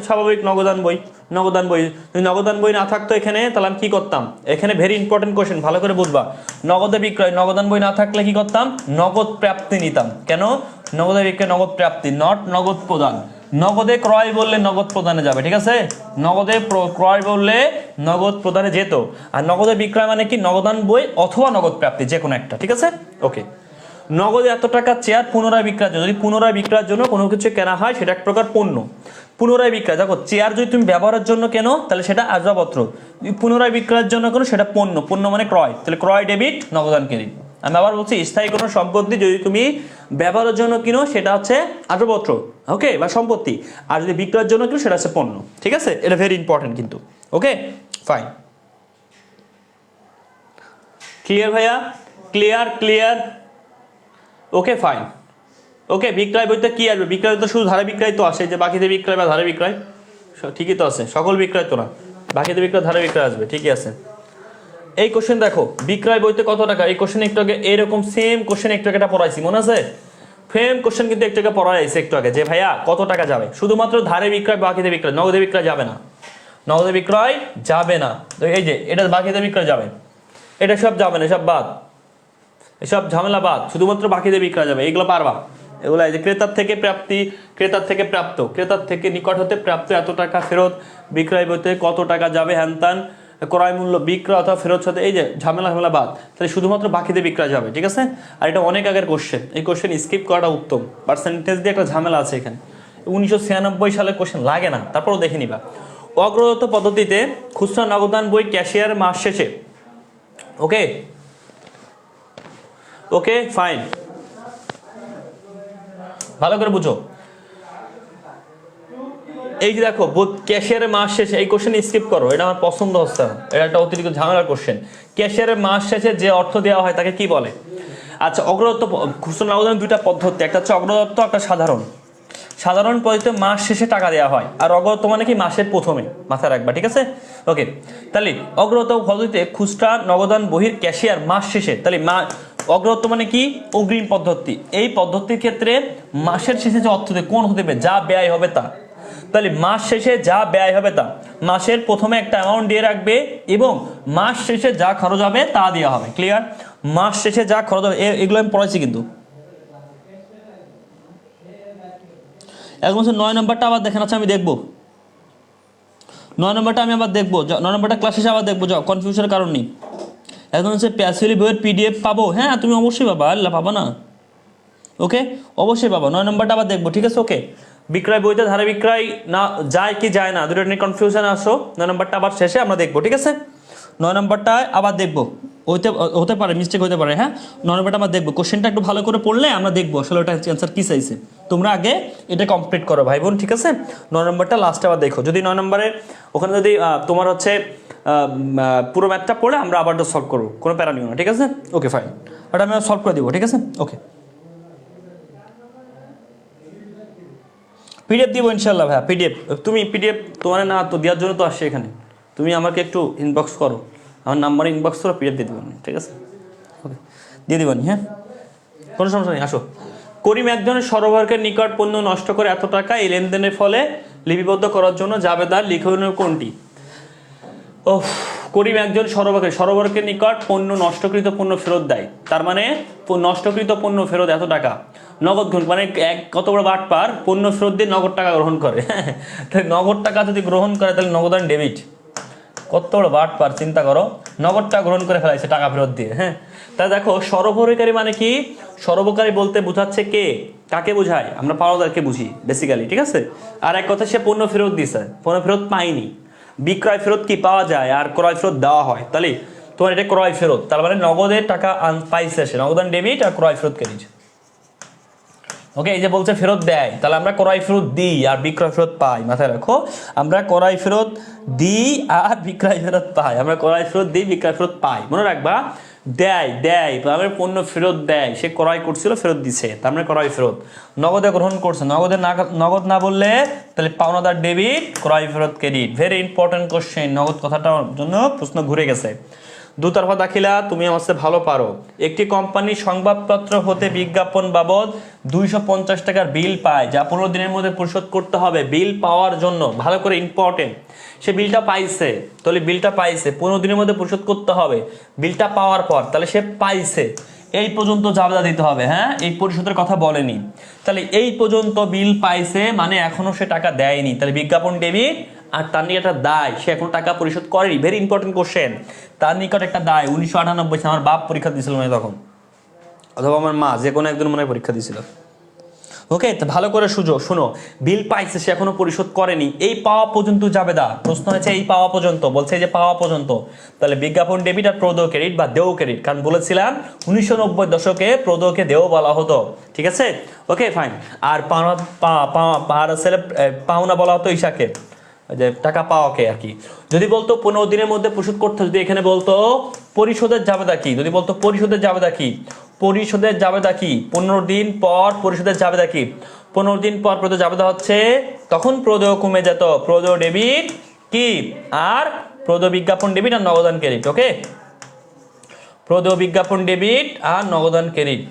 স্বাভাবিক নগদান বই। নগদান বই, যদি নগদান বই না থাকতো এখানে তাহলে আমি কি করতাম? এখানে ভেরি ইম্পর্টেন্ট কোশ্চেন, ভালো করে বুঝবা। নগদে বিক্রয়, নগদান বই না থাকলে কি করতাম? নগদ প্রাপ্তি নিতাম। কেন? নগদে বিক্রয় নগদ প্রাপ্তি, নট নগদ প্রদান। নগদে ক্রয় বললে নগদ প্রদানে যাবে, ঠিক আছে? নগদে ক্রয় বললে নগদ প্রদানে যেত। আর নগদে বিক্রয় মানে কি? নগদান বই অথবা নগদ প্রাপ্তি, যে কোনো একটা, ঠিক আছে? ওকে। নগদে এত টাকা চেয়ার পুনরায় বিক্রয়ের জন্য, যদি পুনরায় বিক্রয়ের জন্য কোনো কিছু কেনা হয় সেটা এক প্রকার পণ্য। পুনরায় বিক্রয়, দেখো চেয়ার যদি তুমি ব্যবহারের জন্য কেনো তাহলে সেটা আসবাবপত্র, পুনরায় বিক্রয়ের জন্য কেনো সেটা পণ্য। পণ্য মানে ক্রয়, তাহলে ক্রয় ডেবিট, নগদান ক্রেডিট। আমি আবার বলছি, স্থায়ী কোনো সম্পত্তি যদি তুমি ব্যবহারের জন্য কিনো সেটা হচ্ছে আসবাবপত্র, ওকে, বা সম্পত্তি। আর যদি বিক্রয়ের জন্য কিনো সেটা হচ্ছে পণ্য, ঠিক আছে? এটা ভেরি ইম্পর্টেন্ট কিন্তু। Okay, fine. ক্লিয়ার ভাইয়া? Clear clear. Okay fine. Okay, বিক্রয় বইতে কি আসবে? বিক্রয় তো শুধু ধারে বিক্রয় তো আসে, যে বাকিতে বিক্রয় বা ধারে বিক্রয়, ঠিকই তো আছে। সকল বিক্রয় তো না, বাকিতে বিক্রয় ধারে বিক্রয় আসবে, ঠিকই আছে। এই কোশ্চেন দেখো, বিক্রয় বইতে কত টাকা? এই কোশ্চেন একটু আগে এরকম সেম কোশ্চেন একটু আগে পড়াইছি, মনে আছে? সেম কোশ্চেন কিন্তু একটু আগে পড়াইছি একটু আগে, যে ভাইয়া কত টাকা যাবে? শুধুমাত্র ধারে বিক্রয়, বাকিতে বিক্রয়, নগদে বিক্রয় যাবে না। নগদে বিক্রয় যাবে না। তো এই যে এটা বাকিতে বিক্রয় যাবে, এটা সব যাবে না, সব বাদ, এসব ঝামেলা বাদ, শুধুমাত্র বাকিতে বিক্রয় যাবে। এগুলো পারবা, এগুলো এই যে ক্রেতার থেকে প্রাপ্তি, ক্রেতার থেকে প্রাপ্ত, ক্রেতার থেকে নিকট হতে প্রাপ্ত এত টাকা ফেরত, বিক্রয় বইতে কত টাকা যাবে, হ্যানতান, ক্রয় মূল্য, বিক্রয় অথবা ফেরত সাথে, এই যে ঝামেলা বাদ, তাহলে শুধুমাত্র বাকিতে বিক্রয় যাবে, ঠিক আছে? আর এটা অনেক আগের কোশ্চেন, এই কোশ্চেন স্কিপ করাটা উত্তম। পার্সেন্টেজ দিয়ে একটা ঝামেলা আছে এখানে, 1996 সালের কোশ্চেন, লাগে না, তারপরও দেখে নিবা। অগ্রগত পদ্ধতিতে খুচরা নগদান বই ক্যাশিয়ার মাস শেষে, ওকে ওকে ফাইন, ভালো করে বুঝো। এই যে দেখো, ক্যাশিয়ারের মাস শেষে, এই কোশ্চেন স্কিপ করো, এটা আমার পছন্দ হচ্ছে না, এটা একটা অতিরিক্ত ঝামেলার কোশ্চেন। ক্যাশিয়ারের মাস শেষে যে অর্থ দেওয়া হয় তাকে কি বলে? আচ্ছা, অগ্রদত্ত খুচরা নগদানের দুইটা পদ্ধতি, একটা হচ্ছে অগ্রদত্ত, একটা সাধারণ। সাধারণ পদ্ধতিতে মাস শেষে টাকা দেওয়া হয়, আর অগ্রদত্ত মানে কি? মাসের প্রথমে, মাথায় রাখবা, ঠিক আছে? ওকে, তাহলে অগ্রদত্ত পদ্ধতিতে খুচরা নগদান বহির ক্যাশিয়ার মাস শেষে, তাহলে অগ্রদত্ত মানে কি? অগ্রিম পদ্ধতি। এই পদ্ধতির ক্ষেত্রে মাসের শেষে যে অর্থ দেবে, কোন হতে হবে? যা ব্যয় হবে তা। তাহলে মাস শেষে যা ব্যয় হবে তা, মাসের প্রথমে একটা অ্যামাউন্ট দিয়ে রাখবে এবং মাস শেষে যা খরচ হবে তা দেওয়া হবে। ক্লিয়ার? মাস শেষে যা খরচ হবে, এগুলো আমি পড়াইছি কিন্তু। এখন 9 নম্বরটা আবার দেখেন, আচ্ছা আমি দেখবো 9 নম্বরটা, আমি আবার দেখবো 9 নম্বরটা ক্লাস শেষে আবার দেখবো, যাও, কনফিউশনের কারণ নেই। এখন হচ্ছে প্যাসিভ বইয়ের পিডিএফ পাবো? হ্যাঁ, তুমি অবশ্যই পাবা, আল্লাহ পাবা না? ওকে, অবশ্যই পাবা। 9 নম্বরটা আবার দেখবো, ঠিক আছে? ওকে, বিক্রয় বইতে ধারে বিক্রয় না যায় কি যায় না, দুটো নিয়ে কনফিউশন আসো, 9 নম্বরটা আবার শেষে আমরা দেখবো, ঠিক আছে? 9 নম্বরটা আবার দেখবো, হতে পারে মিস্টেক হতে পারে, হ্যাঁ। 9 নম্বরটা আমরা দেখবো, কোশ্চেনটা একটু ভালো করে পড়লে আমরা দেখবো আসলে ওটা অ্যান্সার কি চাইছে। তোমরা আগে এটা কমপ্লিট করো ভাই বোন, ঠিক আছে? 9 নম্বরটা লাস্টে আবার দেখো, যদি 9 নম্বরে ওখানে যদি তোমার হচ্ছে পুরো ম্যাথটা পড়ে আমরা আবার সলভ করবো, কোনো প্যারা নিও না, ঠিক আছে? ওকে ফাইন, ওটা আমি সলভ করে দিব, ঠিক আছে? ওকে, পিডিএফ দিব ইনশাল্লাহ ভাইয়া। পিডিএফ তুমি পিডিএফ তোমার না তো দেওয়ার জন্য তো আসছে এখানে, তুমি আমাকে একটু ইনবক্স করো, আমার নাম্বারে ইনবক্স করো, পিডিএফ দিয়ে দেবেন, ঠিক আছে? ওকে, দিয়ে দেবেন, হ্যাঁ, কোনো সমস্যা নেই। আসো, করিম একজনের সরবরাহের নিকট পণ্য নষ্ট করে এত টাকা, এই লেনদেনের ফলে লিপিবদ্ধ করার জন্য জাবেদার লিখনীয় কোনটি? ও, করিম একজন সরবরাহের নিকট পণ্য নষ্টকৃত পণ্য ফেরত দেয়, তার মানে নষ্টকৃত পণ্য ফেরত এত টাকা, নগদ গ্রহণ, মানে কত বড় বাটপার, পণ্য ফেরত দিয়ে নগদ টাকা গ্রহণ করে। তাহলে নগদ টাকা যদি গ্রহণ করে তাহলে নগদান ডেবিট, কত বড় বাটপার চিন্তা করো, নগদ টাকা গ্রহণ করে ফেলাইছে টাকা ফেরত দিয়ে, হ্যাঁ। তাই দেখো, সরবরাহকারী মানে কি? সরবরাহকারী বলতে বোঝাচ্ছে কে, কাকে বোঝায়? আমরা পাওনাদারকে বুঝি বেসিক্যালি, ঠিক আছে? আর এক কথা, সে পণ্য ফেরত দিছে, পণ্য ফেরত পায়নি। বিক্রয় ফেরত কি পাওয়া যায়, আর ক্রয় ফেরত দেওয়া হয়, তাহলে তোমার এটা ক্রয় ফেরত, তার মানে নগদের টাকা পাইছে সে, নগদান ডেবিট আর ক্রয় ফেরত ক্রেডিট। ওকে, এই যে বলছে ফেরত দেয়, তাহলে আমরা ক্রয় ফেরত দিই আর বিক্রয় ফেরত পাই, মাথায় রাখো, আমরা ক্রয় ফেরত দিই আর বিক্রয় ফেরত পাই, আমরা ক্রয় ফেরত দিই, বিক্রয় ফেরত পাই, মনে রাখবা। দেয় তারপরে পণ্য ফেরত দেয়, সে ক্রয় করছিল ফেরত দিছে, তার মানে ক্রয় ফেরত। নগদে গ্রহণ করছে, নগদ না বললে তাহলে পাওনাদার ডেবিট, ক্রয় ফেরত ক্রেডিট। ভেরি ইম্পর্টেন্ট কোশ্চেন, নগদ কথাটার জন্য প্রশ্ন ঘুরে গেছে। দুতরফা দাখিলা তুমি আমার সাথে ভালো পারো। একটি কোম্পানি সংবাদপত্র হতে বিজ্ঞাপন বাবদ 250 টাকার বিল পায়, যা 15 দিনের মধ্যে পরিশোধ করতে হবে। বিল পাওয়ার জন্য ভালো করে ইম্পর্টেন্ট, সে বিলটা পাইছে, তাহলে বিলটা পাইছে 15 দিনের মধ্যে পরিশোধ করতে হবে। বিলটা পাওয়ার পর তাহলে সে পাইছে, এই পর্যন্ত জাবেদা দিতে হবে। হ্যাঁ, এই পরিশোধের কথা বলেনি, তাহলে এই পর্যন্ত বিল পাইছে মানে এখনো সে টাকা দেয়নি, তাহলে বিজ্ঞাপন ডেবিট। আর তার নিকট একটা দায়, সে এখন টাকা পরিশোধ করেনি। ভেরি ইম্পর্টেন্ট কোশ্চেন, তার নিকট একটা দায়। 1998 সালে আমার বাপ পরীক্ষা দিয়েছিল মানে তখন, অথবা আমার মা, যে কোনো একজন মনে হয় পরীক্ষা দিয়েছিল। ওকে, তো ভালো করে শুনো, বিল পাইছে সে এখনো পরিশোধ করেনি, এই পাওয়া পর্যন্ত জাবেদা। প্রশ্ন হচ্ছে এই পাওয়া পর্যন্ত, বলছে যে পাওয়া পর্যন্ত, তাহলে বিজ্ঞাপন ডেবিট আর প্রদেয় ক্রেডিট বা দেও ক্রেডিট। কারণ বলেছিলাম 1990 দশকে প্রদেয়কে দেও বলা হতো, ঠিক আছে। Okay fine. আর পাওনা বলা হতো ঈশাকে, যে টাকা পাওয়াকে আর কি। যদি বলতো 15 দিনের মধ্যে পরিশোধ করতে, যদি এখানে বলতো পরিশোধের জাবেদা কি, যদি বলতো পরিশোধের জাবেদা কি, পরিশোধের জাবেদা কি, 15 দিন পর পরিশোধের জাবেদা কি, 15 দিন পর প্রদেয় জাবেদা হচ্ছে, তখন প্রদেয় কমে যেত। প্রদেয় ডেবিট কি, আর প্রদেয় বিজ্ঞাপন ডেবিট আর নগদান ক্রেডিট। ওকে, প্রদেয় বিজ্ঞাপন ডেবিট আর নগদান ক্রেডিট।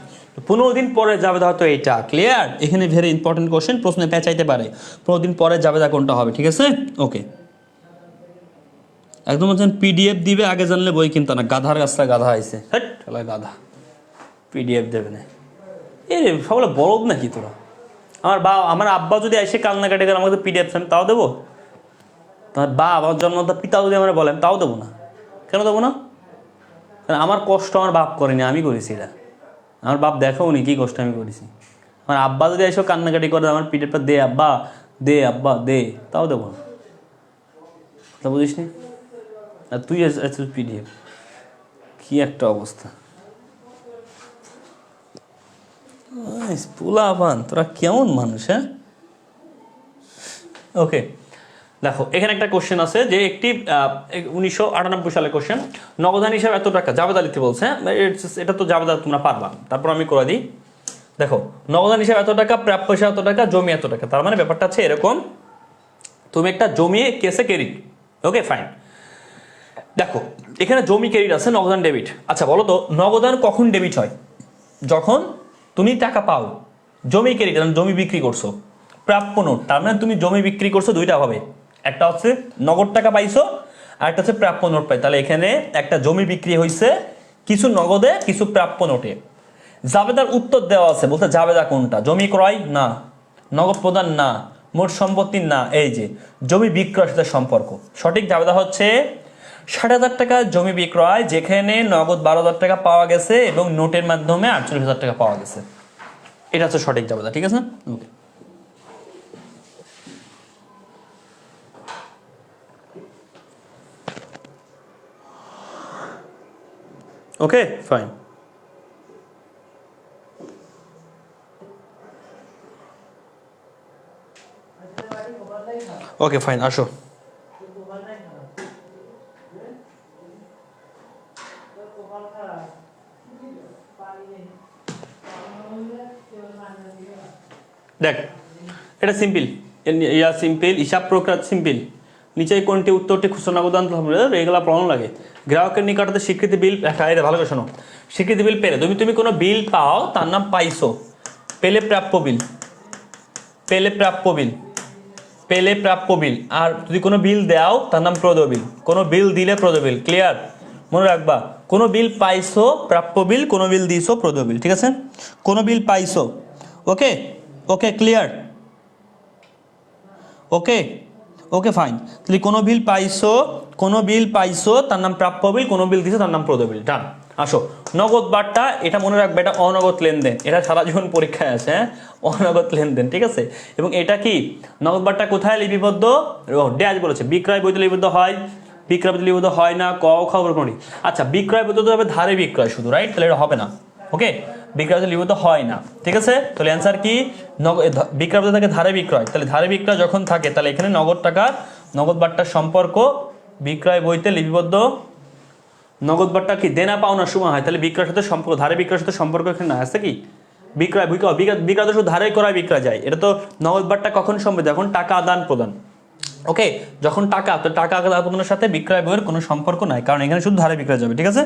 15 দিন পরে জাবেদা হতো এইটা। ক্লিয়ার? এখানে ভেরি ইম্পর্টেন্ট কোশ্চেন, প্রশ্নে পেঁচাইতে পারে 15 দিন পরে জাবেদা কোনটা হবে, ঠিক আছে। ওকে, একদম বলছেন পিডিএফ দিবে, আগে জানলে বই কিনতো না। গাধার কাছটা গাধা আইছে, হ্যাট গাধা, পিডিএফ দেবে না। এ রে সকলে বলদ নাকি তোরা? আমার আব্বা যদি এসে কান্নাকাটি করে আমাকে পিডিএফ দেন তাও দেবো? তোমার আমার জন্মদাতা পিতা যদি আমরা বলেন তাও দেবো না। কেন দেবো না? কারণ আমার কষ্ট আমার বাপ করেনি, আমি করেছি। এটা আমার বাপ দেখাও নি কি কষ্ট আমি করেছি। আমার আব্বা যদি এসে কান্নাকাটি করে আমার পিডিএফটা দে আব্বা, দে আব্বা দে, তাও দেবো না। তা বুঝিস নি? আর তুই পিডিএফ, কি একটা অবস্থা। পোলাপান তোরা কেমন মানুষ, হ্যাঁ? ওকে, দেখো এখানে একটা কোশ্চেন আছে যে একটি 1998 সালের কোশ্চেন, নগদান হিসাবে এত টাকা জাবেদা লিখতে বলছে। এটা তো জাবেদা তোমরা পারবা, তারপর আমি করে দিই। দেখো নগদান হিসাবে এত টাকা, প্রাপ্য হিসাবে এত টাকা, জমি এত টাকা। তার মানে ব্যাপারটা হচ্ছে এরকম, তুমি একটা জমি কেসে ক্রেডিট। Okay fine. দেখো এখানে জমি ক্রেডিট আছে, নগদান ডেবিট। আচ্ছা বলো তো নগদান কখন ডেবিট হয়? যখন তুমি টাকা পাও। জমি ক্রেডিট, জমি বিক্রি করছো। প্রাপ্য নোট, তার মানে তুমি জমি বিক্রি করছো দুইটা ভাবে, একটা হচ্ছে নগদ টাকা পাইছো, আর একটা হচ্ছে প্রাপ্য নোট পাই। তাহলে এখানে একটা জমি বিক্রি হয়েছে, কিছু নগদে কিছু প্রাপ্য নোটে। জাবেদার উত্তর দেওয়া আছে, বলতে জাবেদা কোনটা? জমি ক্রয় না, নগদ প্রদান না, মোট সম্পত্তি না, এই যে জমি বিক্রয়ের সাথে সম্পর্ক। সঠিক জাবেদা হচ্ছে 60,000 টাকা জমি বিক্রয়, যেখানে নগদ 12,000 টাকা পাওয়া গেছে এবং নোটের মাধ্যমে 48,000 টাকা পাওয়া গেছে। এটা হচ্ছে সঠিক জাবেদা, ঠিক আছে। ওকে, ওকে ফাইন। ওকে ফাইন, আসো। দেখ এটা সিম্পল, সিম্পল হিসাব প্রক্রিয়া সিম্পল। নিচে কোনটি উত্তরটি খুচরা নগদান এগুলা প্রমাণ লাগে। গ্রাহকের নিকটতে স্বীকৃতি বিল, এটা ভালো করে শোনো। স্বীকৃতি বিল পেলে, তুমি কোনো বিল পাও তার নাম পাইছো। পেলে প্রাপ্য বিল, পেলে প্রাপ্য বিল, পেলে প্রাপ্য বিল। আর যদি কোনো বিল দাও তার নাম প্রদেয় বিল। কোনো বিল দিলে প্রদেয় বিল। ক্লিয়ার? মনে রাখবা, কোনো বিল পাইছো প্রাপ্য বিল, কোনো বিল দিয়েছো প্রদেয় বিল, ঠিক আছে। কোনো বিল পাইছো, ওকে ওকে ক্লিয়ার, ওকে ওকে ফাইন। তাহলে কোনো বিল পাইছো, কোনো বিল পাইছো তার নাম প্রাপ্য বিল, কোনো বিল দিছো তার নাম প্রদেয় বিল। ডান। আসো নগদ বারটা, এটা মনে রাখবে, এটা অনগদ লেনদেন। এটা সারা জীবন পরীক্ষায় আছে, হ্যাঁ, অনগদ লেনদেন, ঠিক আছে। এবং এটা কি নগদ বারটা কোথায় লিপিবদ্ধ? ড্যাশ বলেছে, বিক্রয় বইতে লিপিবদ্ধ হয়, বিক্রয় বইতে লিপিবদ্ধ হয় না, ক খবর কোনটি। আচ্ছা বিক্রয় বইতে হবে ধারে বিক্রয় শুধু, রাইট? তাহলে এটা হবে না। ওকে, বিক্রয় লিপিবদ্ধ হয় না, ঠিক আছে। তাহলে অ্যান্সার কি? বিক্রয় বইতে থাকে ধারে বিক্রয়, তাহলে ধারে বিক্রয় যখন থাকে তাহলে এখানে নগদ টাকা, নগদ বারটার সম্পর্ক বিক্রয় বইতে লিপিবদ্ধ। নগদ বারটা কি দেনা পাওনার সময় হয়, তাহলে বিক্রয়ের সাথে সম্পর্ক, ধারে বিক্রয়ের সাথে সম্পর্ক এখানে না আছে কি? বিক্রয় বিক্রয় তো শুধু ধারে করায় বিক্রয় যায়। এটা তো নগদ বারটা কখন সম্ভব? যখন টাকা আদান প্রদান। ওকে, যখন টাকা, তো টাকা আদান-প্রদানের সাথে বিক্রয় বইয়ের কোনো সম্পর্ক নাই, কারণ এখানে শুধু ধারে বিক্রয় যাবে, ঠিক আছে,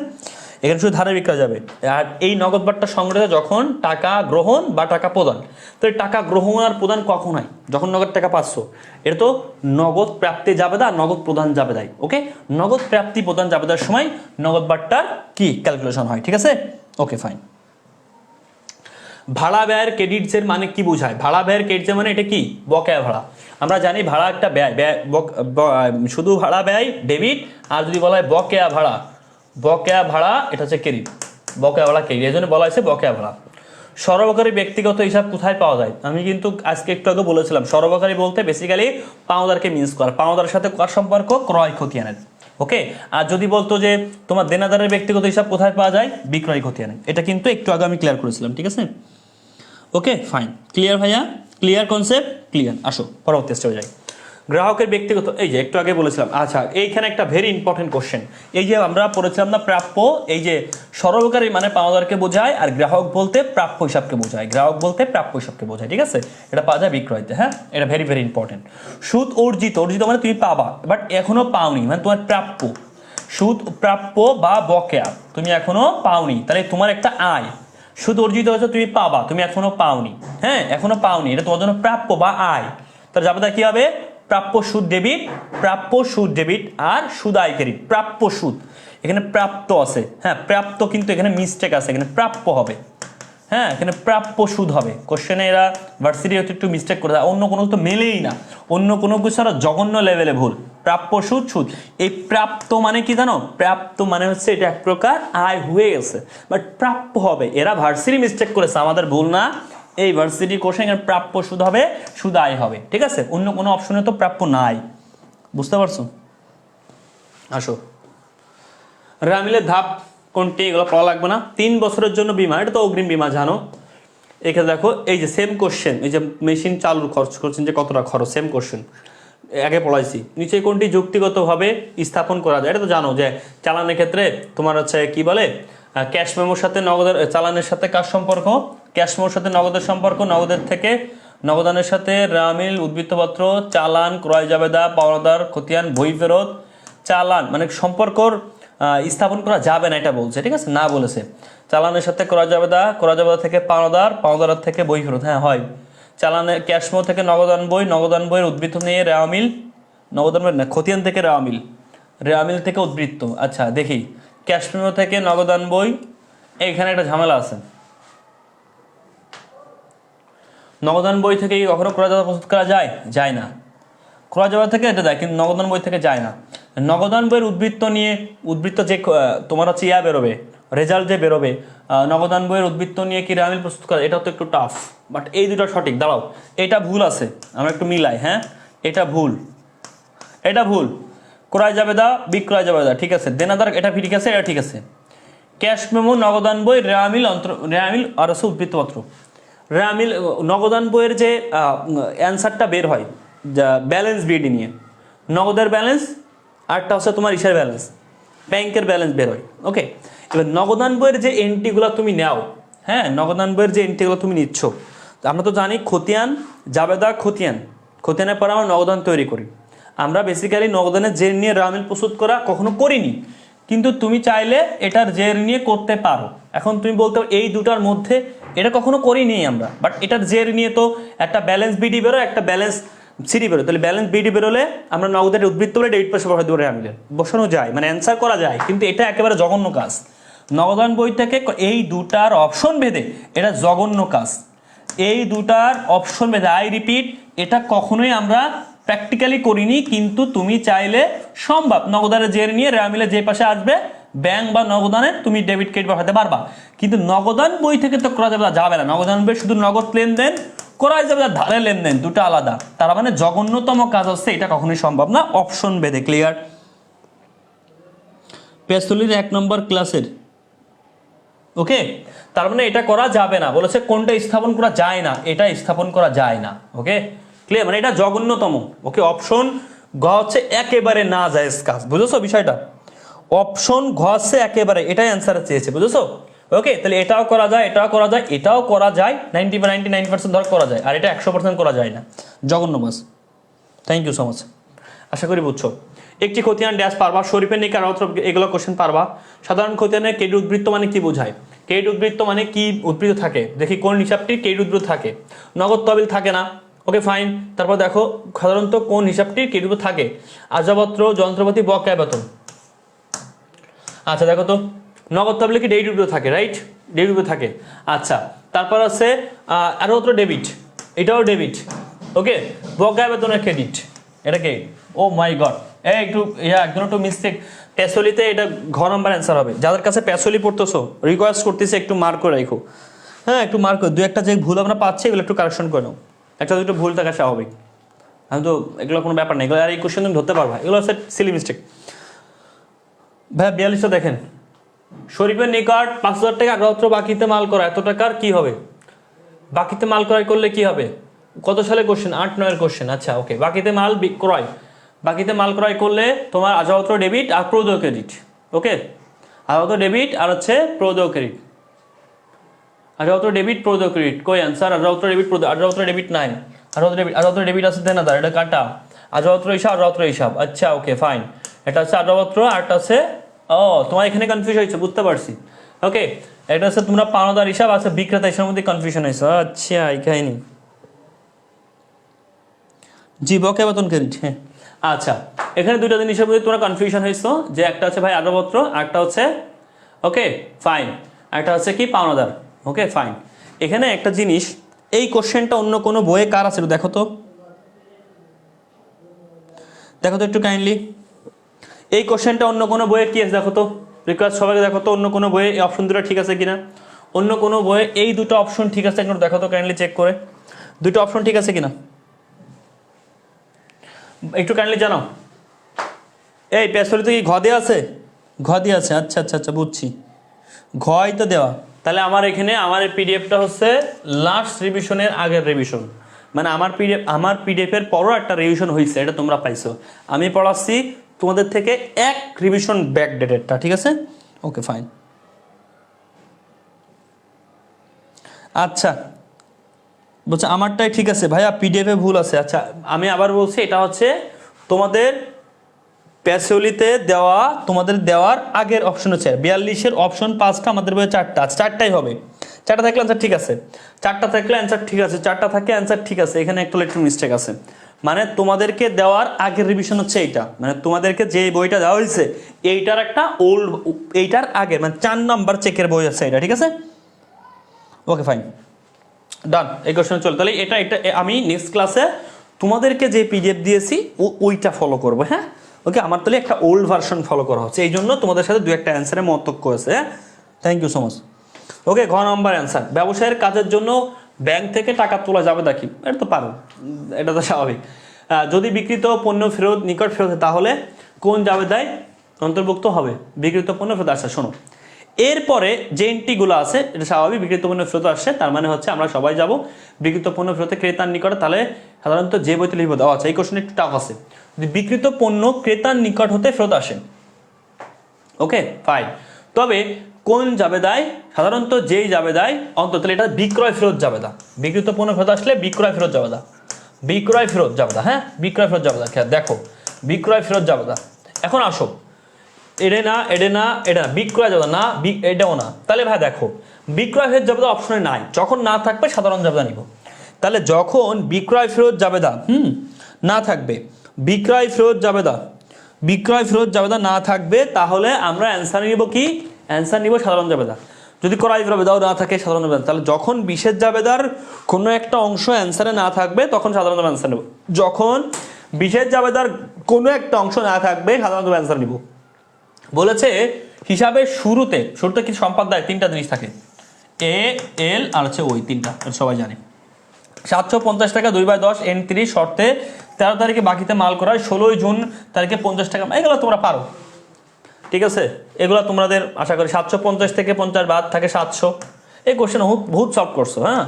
এখানে শুধু ধারে বিক্রয় যাবে। আর এই নগদ বাট্টা সংগ্রহে যখন টাকা গ্রহণ বা টাকা প্রদান, তো এই টাকা গ্রহণ আর প্রদান কখন হয়? যখন নগদ টাকা পাচ্ছ, এটা তো নগদ প্রাপ্তি জাবেদা, নগদ প্রদান জাবেদায়। ওকে, নগদ প্রাপ্তি প্রদান জাবেদার সময় নগদ বাট্টার কি ক্যালকুলেশন হয়, ঠিক আছে। Okay fine. ভাড়া ব্যয়ের ক্রেডিটসের মানে কি বোঝায়? ভাড়া ব্যয়ের ক্রেডিটসের মানে এটা কি? বকেয়া ভাড়া। আমরা জানি ভাড়া একটা ব্যয়, শুধু ভাড়া ব্যয় ডেবিট, আর যদি বলা হয় বকেয়া ভাড়া, বকেয়া ভাড়া এটা হচ্ছে ক্রেডিট, বকেয়া ভাড়া ক্রেডিট, এই জন্য বলা হয়েছে বকেয়া ভাড়া। সর্বকারী ব্যক্তিগত হিসাব কোথায় পাওয়া যায়? আমি কিন্তু আজকে একটু আগে বলেছিলাম, সর্বকারী বলতে বেসিক্যালি পাওনাদারকে মিন্স করা, পাওনাদারের সাথে কার সম্পর্ক? ক্রয় খতিয়ানের। ওকে, আর যদি বলতো যে তোমার দেনাদারের ব্যক্তিগত হিসাব কোথায় পাওয়া যায়? বিক্রয় খতিয়ানে। এটা কিন্তু একটু আগে আমি ক্লিয়ার করেছিলাম, ঠিক আছে। ওকে ফাইন, ক্লিয়ার ভাইয়া? Clear concept? ক্লিয়ার। আসো পরবর্তী স্টেপে যাই। গ্রাহকের ব্যক্তিগত, এই যে একটু আগে বলেছিলাম। আচ্ছা, এইখানে একটা ভেরি ইম্পর্টেন্ট কোশ্চেন, এই যে আমরা পড়েছিলাম না প্রাপ্য, এই যে সরবরাহকারী মানে পাওনাদারকে বোঝায়, আর গ্রাহক বলতে প্রাপ্য হিসাবকে বোঝায়, গ্রাহক বলতে প্রাপ্য হিসাবকে বোঝায়, ঠিক আছে। এটা পাওয়া যায় বিক্রয়তে, হ্যাঁ, এটা ভেরি ভেরি ইম্পর্টেন্ট। সুদ অর্জিত, অর্জিত মানে তুমি পাবা বাট এখনো পাওনি, মানে তোমার প্রাপ্য। সুদ প্রাপ্য বা বকেয়া তুমি এখনো পাওনি, তাহলে তোমার একটা আয়। সুদ অর্জিত হয়েছে, তুমি পাবা, তুমি এখনো পাওনি, হ্যাঁ, এখনো পাওনি, এটা তোমার জন্য প্রাপ্য বা আয়। তাহলে জাবেদা কি হবে? প্রাপ্য সুদ ডেবিট, প্রাপ্য সুদ ডেবিট, আর সুদ আয় ক্রেডিট। প্রাপ্য সুদ, এখানে প্রাপ্ত আছে, হ্যাঁ প্রাপ্ত, কিন্তু এখানে মিস্টেক আছে, এখানে প্রাপ্য হবে, হ্যাঁ এখানে প্রাপ্য সুদ হবে। কোশ্চেনে এরা ভার্সিটি হতে একটু মিস্টেক করে দেয়, অন্য কোনো তো মেলেই না, অন্য কোনো কিছু আর জঘন্য লেভেলে ভুল। প্রাপ্য সুদ, সুদ, এই প্রাপ্ত মানে কি জানো? প্রাপ্ত মানে হচ্ছে এটা এক প্রকার আয় হয়ে গেছে, বাট প্রাপ্য হবে। এরা ভার্সিটি মিস্টেক করেছে, আমাদের ভুল না। এই ভার্সিটি কোশ্চেন প্রাপ্য সুদ হবে, সুদ আয় হবে, ঠিক আছে। অন্য কোনো অপশনে তো প্রাপ্য নাই, বুঝতে পারছো? আসো, রামিলের ধাপ কোনটি? এগুলো পড়া লাগবে না। 3 বছরের জন্য বিমা, এটা তো অগ্রিম বিমা, জানো। এখানে দেখো, এই যে সেম কোশ্চেন, এই যে মেশিন চালুর খরচ করছেন যে কতটা খরচ, সেম কোশ্চেন আগে পড়াইছি। নিচে কোনটি যুক্তিগতভাবে স্থাপন করা যায়? এটা তো জানো যে চালানের ক্ষেত্রে তোমার হচ্ছে কি বলে, ক্যাশ মেমোর সাথে নগদের, চালানের সাথে কার সম্পর্ক? ক্যাশ মেমোর সাথে নগদের সম্পর্ক, নগদের থেকে নগদানের সাথে রামিল, উদ্বৃত্তপত্র, চালান, ক্রয় জাবেদা, পাওনাদার, খতিয়ান, বই ফেরত। চালান মানে সম্পর্কর স্থাপন করা যাবে না, এটা বলছে, ঠিক আছে, না বলেছে। চালানের সাথে ক্রয় জাবেদা, ক্রয় জাবেদা থেকে পাওনাদার, পাওনাদার থেকে বই ফেরত, হ্যাঁ হয়। চালানে ক্যাশমো থেকে নগদান বই, নগদান বইয়ের উদ্বৃত্ত নিয়ে রেওয়ামিল, নগদান বই না, খতিয়ান থেকে রেওয়ামিল, রেওয়ামিল থেকে উদ্বৃত্ত। আচ্ছা দেখি, ক্যাশমেমো থেকে নগদান বই, এইখানে একটা ঝামেলা আছে। নগদান বই থেকে কি কখনো ক্রয় জাবেদা প্রস্তুত করা যায়? যায় না। ক্রয় জাবেদা থেকে এটা যায়, কিন্তু নগদান বই থেকে যায় না। নগদান বইয়ের উদ্বৃত্ত নিয়ে, উদ্বৃত্ত যে তোমার হচ্ছে ইয়া বেরোবে, রেজাল্ট যে বেরোবে, নগদান বইয়ের উদ্বৃত্ত নিয়ে কি রামিল প্রস্তুত করা, এটা তো একটু টাফ, বাট এই দুটো সঠিক। দাঁড়াও, এটা ভুল আছে, আমরা একটু মিলাই, হ্যাঁ এটা ভুল, এটা ভুল। ক্রয় জাবেদা, বিক্রয় জাবেদা, ঠিক আছে। দেনাদার, এটা ঠিক আছে, এটা ঠিক আছে। ক্যাশ মেমো, নগদান বই, রেওয়ামিল, রেওয়ামিল আর হচ্ছে উদ্বৃত্তপত্র। রেওয়ামিল, নগদান বইয়ের যে অ্যান্সারটা বের হয় ব্যালেন্স বিডি নিয়ে, নগদের ব্যালেন্স, আরটা হচ্ছে তোমার ইসের ব্যালেন্স, ব্যাংকের ব্যালেন্স বের হয়। ওকে, এবার নগদান বইয়ের যে এন্ট্রিগুলো তুমি নাও, হ্যাঁ নগদান বইয়ের যে এন্ট্রিগুলো তুমি নিচ্ছ, আমরা তো জানি খতিয়ান, জাবেদা, খতিয়ান, খতিয়ানের পর আমরা নগদান তৈরি করি। আমরা বেসিক্যালি নগদানের জের নিয়ে রামিল প্রস্তুত করা কখনো করিনি, কিন্তু তুমি চাইলে এটার জের নিয়ে করতে পারো। এখন তুমি বলতে পারো এই দুটার মধ্যে এটা কখনো করিনি আমরা, বাট এটার জের নিয়ে তো একটা ব্যালেন্স বিডি বেরো, একটা ব্যালেন্স সিডি বেরো, তাহলে ব্যালেন্স বিডি বেরোলে আমরা নগদের উদ্বৃত্ত বলে ডেবিট পয়সা বসাতে পারি, রামিলের বসানো যায়, মানে অ্যান্সার করা যায়, কিন্তু এটা একেবারে জঘন্য কাজ। নগদান বই থেকে এই দুটার অপশন ভেদে এটা জঘন্য কাজ, এই দুটার অপশন ভেদে, আই রিপিট, এটা কখনোই আমরা প্র্যাকটিক্যালি করিনি, কিন্তু তুমি চাইলে সম্ভব নগদানের জের নিয়ে রামিলে যে পাশে আসবে ব্যাংক বা নগদানে তুমি ডেবিট ক্রেডিট পাঠাতে পারবা, কিন্তু নগদান বই থেকে তো করা যাবে না। নগদান বই শুধু নগদ লেনদেন, করা যাবে না ধারে লেনদেন, দুটো আলাদা। তার মানে জঘন্যতম কাজ হচ্ছে এটা কখনোই সম্ভব না, অপশন ভেদে। ক্লিয়ার? পেস্তলির 1 নম্বর ক্লাসের, ওকে, তার মানে এটা করা যাবে না, বলেছে কোনটা স্থাপন করা যায় না, এটা স্থাপন করা যায় না। ওকে ক্লিয়ার, মানে এটা জঘন্যতম। ওকে, অপশন ঘ হচ্ছে একেবারে না জায়েজ কাজ, বুঝেছো বিষয়টা? অপশন ঘ হচ্ছে একেবারে, এটাই অ্যান্সার চেয়েছে, বুঝেছো? ওকে, তাহলে এটাও করা যায়, এটাও করা যায়, এটাও করা যায়, 90 বা 99% ধর করা যায়, আর এটা 100% করা যায় না, জঘন্য বাস। Thank you so much. আশা করি বুঝছো। একটি খতিয়ান ড্যাশ পারবা, শরীফের নিকার অর্থ, এগুলো কোশ্চেন পারবা। সাধারণ খতিয়ানের ক্রেডিট উদ্বৃত্ত মানে কি বোঝায়, ক্রেডিট উদ্বৃত্ত মানে কি উদ্বৃত্ত থাকে, দেখি কোন হিসাবটি ক্রেডিট উদ্বৃত্ত থাকে, নগদ তহবিল থাকে না। Okay fine. তারপর দেখো সাধারণত কোন হিসাবটি ক্রেডিট থাকে, আসবাবপত্র, যন্ত্রপাতি, বকেয়া বেতন। আচ্ছা দেখো তো নগদ তহবিলে কি ডেবিট উদ্বৃত্ত থাকে, রাইট, ডেবিট উদ্বৃত্ত থাকে। আচ্ছা তারপর আছে আসবাবপত্র ডেবিট, এটাও ডেবিট। ওকে, বকেয়া বেতনের ক্রেডিট, এটা কি, ও মাই গড, একটু একজন একটু মিস্টেক, প্যাসোলিতে এটা ঘ নাম্বার অ্যান্সার হবে। যাদের কাছে প্যাসোলি পড়তেছো রিকোয়েস্ট করতেছে একটু মার্ক করে রাখো, হ্যাঁ একটু মার্ক করে, দু একটা যে ভুল আমরা পাচ্ছি এগুলো একটু কারেকশন করে নাও, একটা দুটো ভুল থাকা স্বাভাবিক। আমি তো এগুলো কোনো ব্যাপার নেই, এগুলো আর এই কোশ্চেন তুমি ধরতে পারবা, এগুলো হচ্ছে সিলি মিস্টেক। ভাই 42টা দেখেন, শরীফের নিকট 5,000 টাকা আগ্রহপত্র বাকিতে মাল করা, এত টাকার কি হবে, বাকিতে মাল ক্রয় করলে কি হবে, কত সালে কোশ্চেন, 8-9 কোশ্চেন। আচ্ছা ওকে, বাকিতে মাল ক্রয়, বাকিতে মাল ক্রয় করলে তোমার আসবাবপত্র ডেবিট আর প্রদেয় ক্রেডিট। ওকে, আসবাবপত্র ডেবিট আর হচ্ছে প্রদেয় ক্রেডিট, আসবাবপত্র ডেবিট প্রদেয় ক্রেডিট, কই অ্যান্সার, আসবাবপত্র ডেবিট প্রদেয়, আসবাবপত্র ডেবিট নাই, আসবাবপত্র ডেবিট আছে দেনাদার, এটা কাটা, আসবাবপত্র হিসাব, আসবাবপত্র হিসাব। আচ্ছা ওকে ফাইন, এটা হচ্ছে আসবাবপত্র আর একটা হচ্ছে, ও তোমার এখানে কনফিউজ হয়েছে, বুঝতে পারছি। ওকে, এটা হচ্ছে তোমরা পাওনাদার হিসাব আছে, বিক্রেতা হিসাবের মধ্যে কনফিউশন হয়েছে। আচ্ছা এই কাহিনী, জি বকেয়া বেতন ক্রেডিট, হ্যাঁ। আচ্ছা এখানে দুইটা জিনিসের মধ্যে তোমরা কনফিউশন হয়েছো, যে একটা হচ্ছে ভাই আসবাবপত্র, একটা হচ্ছে ওকে ফাইন, একটা হচ্ছে কি পাওনাদার। ওকে ফাইন, এখানে একটা জিনিস, এই কোশ্চেনটা অন্য কোনো বইয়ে কার আছে দেখো তো, দেখো তো একটু কাইন্ডলি, এই কোশ্চেনটা অন্য কোনো বইয়ে কি আছে দেখো তো, রিকোয়েস্ট সবাইকে দেখো তো অন্য কোনো বইয়ে এই অপশন দুটো ঠিক আছে কিনা, অন্য কোনো বইয়ে এই দুটো অপশন ঠিক আছে কিনা দেখো তো কাইন্ডলি চেক করে, দুটো অপশন ঠিক আছে কিনা একটু কাইন্ডলি জানাও। এই প্যাসোলিতে কি ঘ দেওয়া আছে, ঘ দিয়ে আছে, আচ্ছা আচ্ছা আচ্ছা বুঝছি, ঘই তো দেওয়া। তাহলে আমার এখানে আমার পিডিএফটা হচ্ছে লাস্ট রিভিশনের আগের রিভিশন, মানে আমার পিডিএফের পরও একটা রিভিশন হয়েছে, এটা তোমরা পাইছো। আমি পড়াচ্ছি তোমাদের থেকে এক রিভিশন ব্যাক ডেটেডটা, ঠিক আছে। Okay fine. আচ্ছা বলছে আমারটাই ঠিক আছে ভাইয়া, পিডিএফে ভুল আছে। আচ্ছা আমি আবার বলছি, এটা হচ্ছে তোমাদের প্যাসোলিতে দেওয়া, তোমাদের দেওয়ার আগের অপশন হচ্ছে 42-এর অপশন 5টা, আমাদের বইয়ে 4টা আছে, 4টাই হবে, 4টা থাকলে অ্যান্সার ঠিক আছে, 4টা থাকলে অ্যান্সার ঠিক আছে, 4টা থাকে অ্যান্সার ঠিক আছে। এখানে একটা লিটল মিস্টেক আছে, মানে তোমাদেরকে দেওয়ার আগের রিভিশন হচ্ছে এইটা, মানে তোমাদেরকে যে বইটা দেওয়া হয়েছে এইটার একটা ওল্ড, এইটার আগের মানে 4 নাম্বার চেকের বই আছে এটা, ঠিক আছে। ওকে ফাইন ডান, এই কোশ্চেন চলো। তাহলে এটা আমি নেক্সট ক্লাসে তোমাদেরকে যে পিডিএফ দিয়েছি ওইটা ফলো করবো, হ্যাঁ। ওকে, আমার তাহলে একটা ওল্ড ভার্সন ফলো করা হচ্ছে, এই জন্য তোমাদের সাথে দু একটা অ্যান্সারে মতক্য আছে, হ্যাঁ। Thank you so much. Okay, ঘ নাম্বার অ্যান্সার, ব্যবসায়ের কাজের জন্য ব্যাংক থেকে টাকা তোলা যাবে নাকি, এটা তো পারো, এটা তো স্বাভাবিক। যদি বিক্রিত পণ্য ফেরত নিকট ফেরত তাহলে কোন জাবেদায় অন্তর্ভুক্ত হবে, বিক্রিত পণ্য ফেরত। আচ্ছা শোনো, এরপরে যে এন্ট্রিগুলো আছে এটা স্বাভাবিক, বিক্রিত পণ্য ফেরত আসছে, তার মানে হচ্ছে আমরা সবাই যাব বিক্রিত পণ্য ফেরতে ক্রেতার নিকটে, তাহলে সাধারণত যে বইতে লিখব দেওয়া আছে। এই কোশ্চেন একটু টাফ আছে, যদি বিক্রিত পণ্য ক্রেতার নিকট হতে ফেরত আসে, ওকে ফাইন, তবে কোন জাবেদায়, সাধারণত যেই জাবেদায় অন্তত, তাহলে এটা বিক্রয় ফেরত জাবেদা, বিক্রিত পণ্য ফেরত আসলে বিক্রয় ফেরত জাবেদা, বিক্রয় ফেরত জাবেদা, হ্যাঁ বিক্রয় ফেরত জাবেদা, দেখো বিক্রয় ফেরত জাবেদা। এখন আসো, এটা না এটা না এটা না, বিক্রয় জাবেদা না, এটাও না, তাহলে ভাই দেখো বিক্রয় ফেরত জাবেদা অপশনে নাই, যখন না থাকবে সাধারণ জাবেদা নিব। তাহলে যখন বিক্রয় ফেরত জাবেদা না থাকবে, বিক্রয় ফেরত জাবেদা, বিক্রয় ফেরত জাবেদা না থাকবে, তাহলে আমরা অ্যান্সার নিব কি, অ্যান্সার নিব সাধারণ জাবেদা। যদি ক্রয় জাবেদাও না থাকে সাধারণ জাবেদা, তাহলে যখন বিশেষ জাবেদার কোনো একটা অংশ অ্যান্সারে না থাকবে তখন সাধারণ অ্যান্সার নেব, যখন বিশেষ জাবেদার কোনো একটা অংশ না থাকবে সাধারণত অ্যান্সার নিব। বলেছে হিসাবের শুরুতে কি সম্পদ দায়, 3টা জিনিস থাকে, এ এল আর হচ্ছে ওই 3টা, সবাই জানে। 750 টাকা 2/10 N30 শর্তে 13 তারিখে বাকিতে মাল করা হয়, 16 জুন তারিখে 50 টাকা, এগুলো তোমরা পারো, ঠিক আছে। এগুলো তোমাদের আশা করি 750 থেকে 50 বাদ থাকে 700, এই কোশ্চেন বহুত সলভ করছো, হ্যাঁ।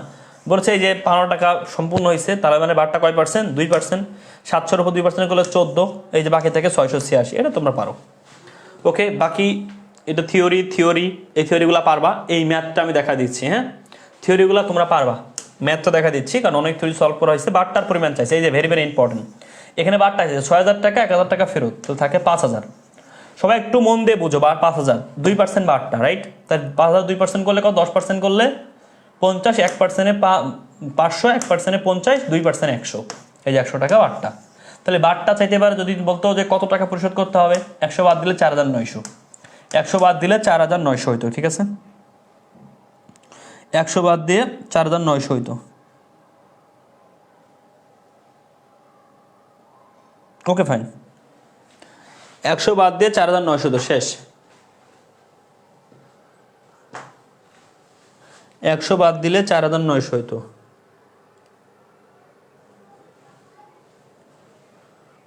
বলছে এই যে 15 টাকা সম্পূর্ণ হয়েছে, তার মানে বারটা কয় পার্সেন্ট, 2%, 700-এর উপর 2% করলে 14, এই যে বাকি থেকে 686, এটা তোমরা পারো। ওকে, বাকি এটা থিওরি, এই থিওরিগুলো পারবা, এই ম্যাথটা আমি দেখা দিচ্ছি, হ্যাঁ থিওরিগুলো তোমরা পারবা, ম্যাথটা দেখা দিচ্ছি, কারণ অনেক থিওরি সলভ করা হয়েছে, বারটার পরিমাণ চাইছে, এই যে ভেরি ভেরি ইম্পর্টেন্ট, এখানে বারটা আছে 6,000 টাকা, 1,000 টাকা ফেরত, তো থাকে 5,000। সবাই একটু মন দিয়ে বুঝো, 5,000 2% বারটা, রাইট? তাই 5,000 2% করলে কত? 10% করলে 50, 1%-এ 500, 1%-এ 50, 2% 100, এই যে 100 টাকা বারটা। তাহলে বারটা চাইতে পারে যদি বলতো যে কত টাকা পরিশোধ করতে হবে, 100 বাদ দিলে 4,900, 100 বাদ দিলে 4,900 হইতো, ঠিক আছে? 100 বাদ দিয়ে 4,900 হইতো। ওকে ফাইন, 100 বাদ দিয়ে 4,900 তো শেষ। 100 বাদ দিলে 4,900 হইতো।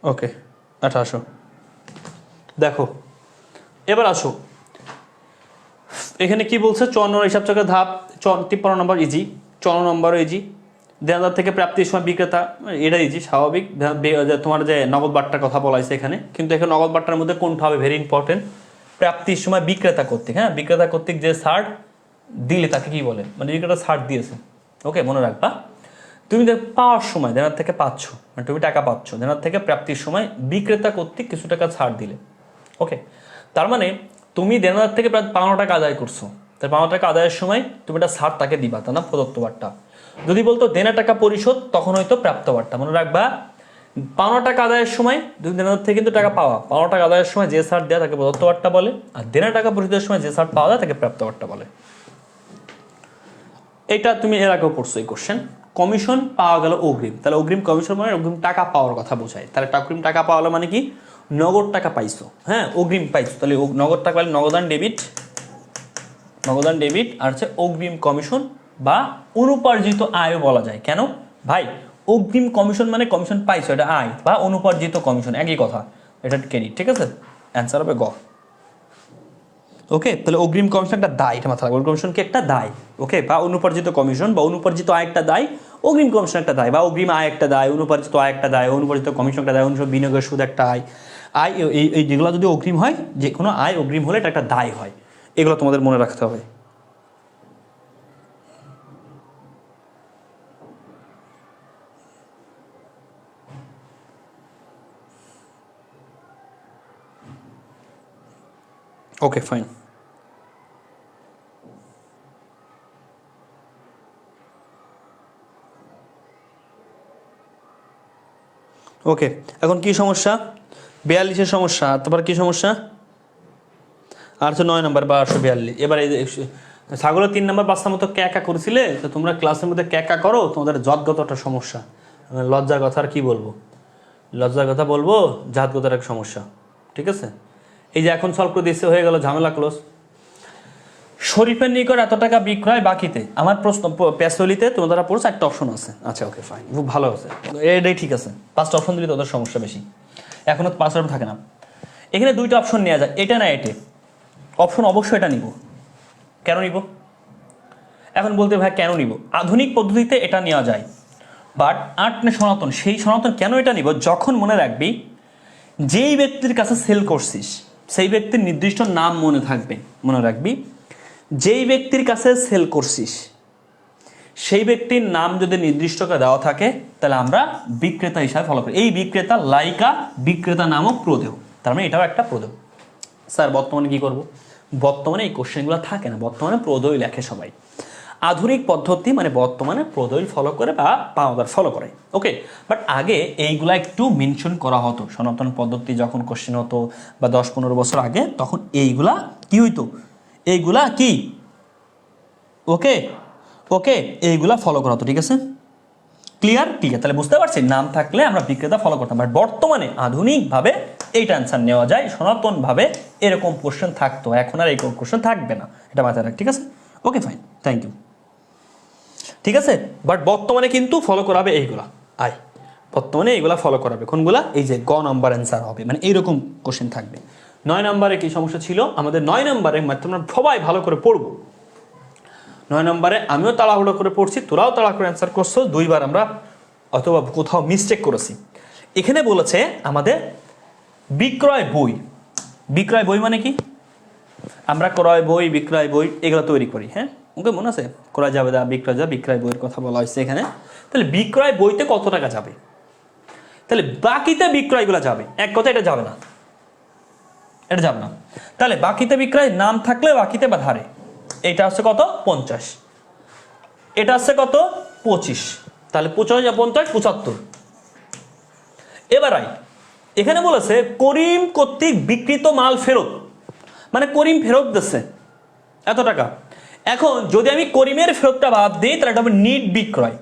ওকে 1800। দেখো এবার আসো, এখানে কি বলছে? 54 হিসাব চক্রের ধাপ, 53 নম্বর ইজি, 54 নম্বরও ইজি। দেনাদার থেকে প্রাপ্তির সময় বিক্রেতা, এটা ইজি স্বাভাবিক। তোমার যে নগদ বাট্টার কথা বলা হয়েছে এখানে, কিন্তু এখানে নগদ বাট্টার মধ্যে কোনটা হবে ভেরি ইম্পর্টেন্ট, প্রাপ্তির সময় বিক্রেতা কর্তৃক। হ্যাঁ, বিক্রেতা কর্তৃক যে ছাড় দিলে তাকে কি বলে, মানে বিক্রেতা ছাড় দিয়েছে। ওকে, মনে রাখবা। তুমি পাওয়ার সময় দেনার থেকে পাচ্ছ, মানে তুমি টাকা পাচ্ছ, দেনার থেকে প্রাপ্তির সময় বিক্রেতা কর্তৃক কিছু টাকা ছাড় দিলে। ওকে, তার মানে তুমি দেনাদার থেকে প্রায় 5 টাকা আদায় করছো, তাই 5 টাকা আদায়ের সময় তুমি একটা ছাড় তাকে দিবা, তা না প্রদত্ত বার্তা। যদি বলতো দেনা টাকা পরিশোধ, তখন হয়তো প্রাপ্ত বার্তা। মনে রাখবা, 5 টাকা আদায়ের সময় তুমি দেনাদার থেকে কিন্তু টাকা পাওয়া, 5 টাকা আদায়ের সময় যে ছাড় দেওয়া তাকে প্রদত্ত বার্তা বলে, আর দেনা টাকা পরিশোধের সময় যে ছাড় পাওয়া যায় তাকে প্রাপ্ত বার্তা বলে। এটা তুমি এর আগেও পড়ছো এই কোশ্চেন। কমিশন পাওয়া গেল অগ্রিম, তাহলে অগ্রিম কমিশন মানে অগ্রিম টাকা পাওয়ার কথা বোঝায়। তাহলে অগ্রিম টাকা পাওয়া মানে কি? নগদ টাকা পাইছো, হ্যাঁ অগ্রিম পাইছো, তাহলে নগদ টাকা পাইলে নগদান ডেবিট, নগদান ডেবিট। আর হচ্ছে অগ্রিম কমিশন বা অনুপার্জিত আয়ও বলা যায়। কেন ভাই? অগ্রিম কমিশন মানে কমিশন পাইছো, এটা আয়, বা অনুপার্জিত কমিশন একই কথা, এটা ক্রেডিট। ঠিক আছে, অ্যান্সার হবে গ। ওকে, তাহলে অগ্রিম কমিশন একটা দায়, এটা মাথা রাখবে। অগ্রিম কমিশন কি? একটা দায়। ওকে, বা অনুপার্জিত কমিশন বা অনুপার্জিত আয় একটা দায়, অগ্রিম কমিশন একটা দায়, বা অগ্রিম আয় একটা দায়, অনুপার্জিত আয় একটা দায়, অনুপার্জিত কমিশন একটা দায়, অনুসব বিনিয়োগের সুদ একটা আয়। আয় এই যেগুলো যদি অগ্রিম হয়, যে কোনো আয় অগ্রিম হলে এটা একটা দায় হয়, এগুলো তোমাদের মনে রাখতে হবে। ওকে ফাইন। ওকে, এখন কি সমস্যা? 42-এর সমস্যা। তারপর কি সমস্যা? 809 নম্বর বা 842। এবার এই ছাগলের 3 নম্বর 5 নম্বর তো ক্যাকা করেছিলে, তো তোমরা ক্লাসের মধ্যে ক্যাকা করো, তোমাদের জাতগত একটা সমস্যা। লজ্জার কথা আর কি বলবো, লজ্জার কথা বলবো, জাতগতের এক সমস্যা। ঠিক আছে, এই যে এখন সলভ করে দিচ্ছে, হয়ে গেল, ঝামেলা ক্লোজ। শরীফের নিকট এত টাকা বিক্রয় বাকিতে। আমার প্রশ্ন প্যাসলিতে তোমাদের পড়ছে 4টা অপশন আছে। আচ্ছা ওকে ফাইন, খুব ভালো আছে, এটাই ঠিক আছে। 5টা অপশন দিলে তোদের সমস্যা বেশি, এখনো 5টা অপশন থাকে না। এখানে 2টা অপশন নেওয়া যায়, এটা না এটে। অপশন অবশ্যই এটা নিব। কেন নিব? এখন বলতে ভাই কেন নিব? আধুনিক পদ্ধতিতে এটা নেওয়া যায়, বাট সনাতন, সেই সনাতন কেন এটা নিব? যখন মনে রাখবি যেই ব্যক্তির কাছে সেল করছিস সেই ব্যক্তির নির্দিষ্ট নাম মনে থাকবে। মনে রাখবি যেই ব্যক্তির কাছে সেল করছিস সেই ব্যক্তির নাম যদি নির্দিষ্ট করে দেওয়া থাকে, তাহলে আমরা বিক্রেতা হিসাবে ফলো করি। এই বিক্রেতা লাইকা বিক্রেতা নামক প্রদেয়, তার মানে এটাও একটা প্রদেয়। স্যার বর্তমানে কি করব? বর্তমানে এই কোশ্চেনগুলো থাকে না, বর্তমানে প্রদেয় লেখে সবাই। আধুনিক পদ্ধতি মানে বর্তমানে প্রদেয় ফলো করে বা পাওদার ফলো করে। ওকে, বাট আগে এইগুলা একটু মেনশন করা হতো। সনাতন পদ্ধতি যখন কোশ্চেন হতো বা 10-15 বছর আগে, তখন এইগুলা কি হইতো? এইগুলা কি ওকে ওকে এইগুলা ফলো করা হতো। ঠিক আছে, ক্লিয়ার? ক্লিয়ার, তাহলে বুঝতে পারছি নাম থাকলে আমরা বিক্রেতা ফলো করতাম। বাট বর্তমানে আধুনিকভাবে এইটা অ্যান্সার নেওয়া যায়, সনাতনভাবে এরকম কোশ্চেন থাকতো, এখন আর এই কোশ্চেন থাকবে না, এটা মাথায় রাখ। ঠিক আছে, ওকে ফাইন, থ্যাংক ইউ। ঠিক আছে, বাট বর্তমানে কিন্তু ফলো করাবে এইগুলা। বর্তমানে এইগুলা ফলো করাবে কোনগুলা? এই যে গ নাম্বার অ্যান্সার হবে, মানে এইরকম কোশ্চেন থাকবে। 9 নম্বরে কি সমস্যা ছিল আমাদের? 9 নম্বরে তোমরা সবাই ভালো করে পড়বো। 9 নম্বরে আমিও তাড়াহুড়ো করে পড়ছি, তোরাও তাড়া করে অ্যান্সার করছো। 2বার আমরা অথবা কোথাও মিস্টেক করেছি। এখানে বলেছে আমাদের বিক্রয় বই। বিক্রয় বই মানে কি? আমরা ক্রয় বই, বিক্রয় বই এগুলো তৈরি করি। হ্যাঁ, ওকে মনে আছে? ক্রয় জাবেদা, বিক্রয় যা, বিক্রয় বইয়ের কথা বলা হয়েছে এখানে। তাহলে বিক্রয় বইতে কত টাকা যাবে? তাহলে বাকিতে বিক্রয়গুলো যাবে, এক কথা এটা যাবে না, এটা যাবে না। তাহলে বাকিতে বিক্রয় নাম থাকলে বাকিতে বা ধারে, এটা হচ্ছে কত 50, এটা হচ্ছে কত 25, তাহলে 50 50 75। এবার এখানে বলেছে করিম কর্তৃক বিক্রিত মাল ফেরত, মানে করিম ফেরত দিচ্ছে এত টাকা। এখন যদি আমি করিমের ফেরতটা বাদ দিই তাহলে এটা হবে নিট বিক্রয়।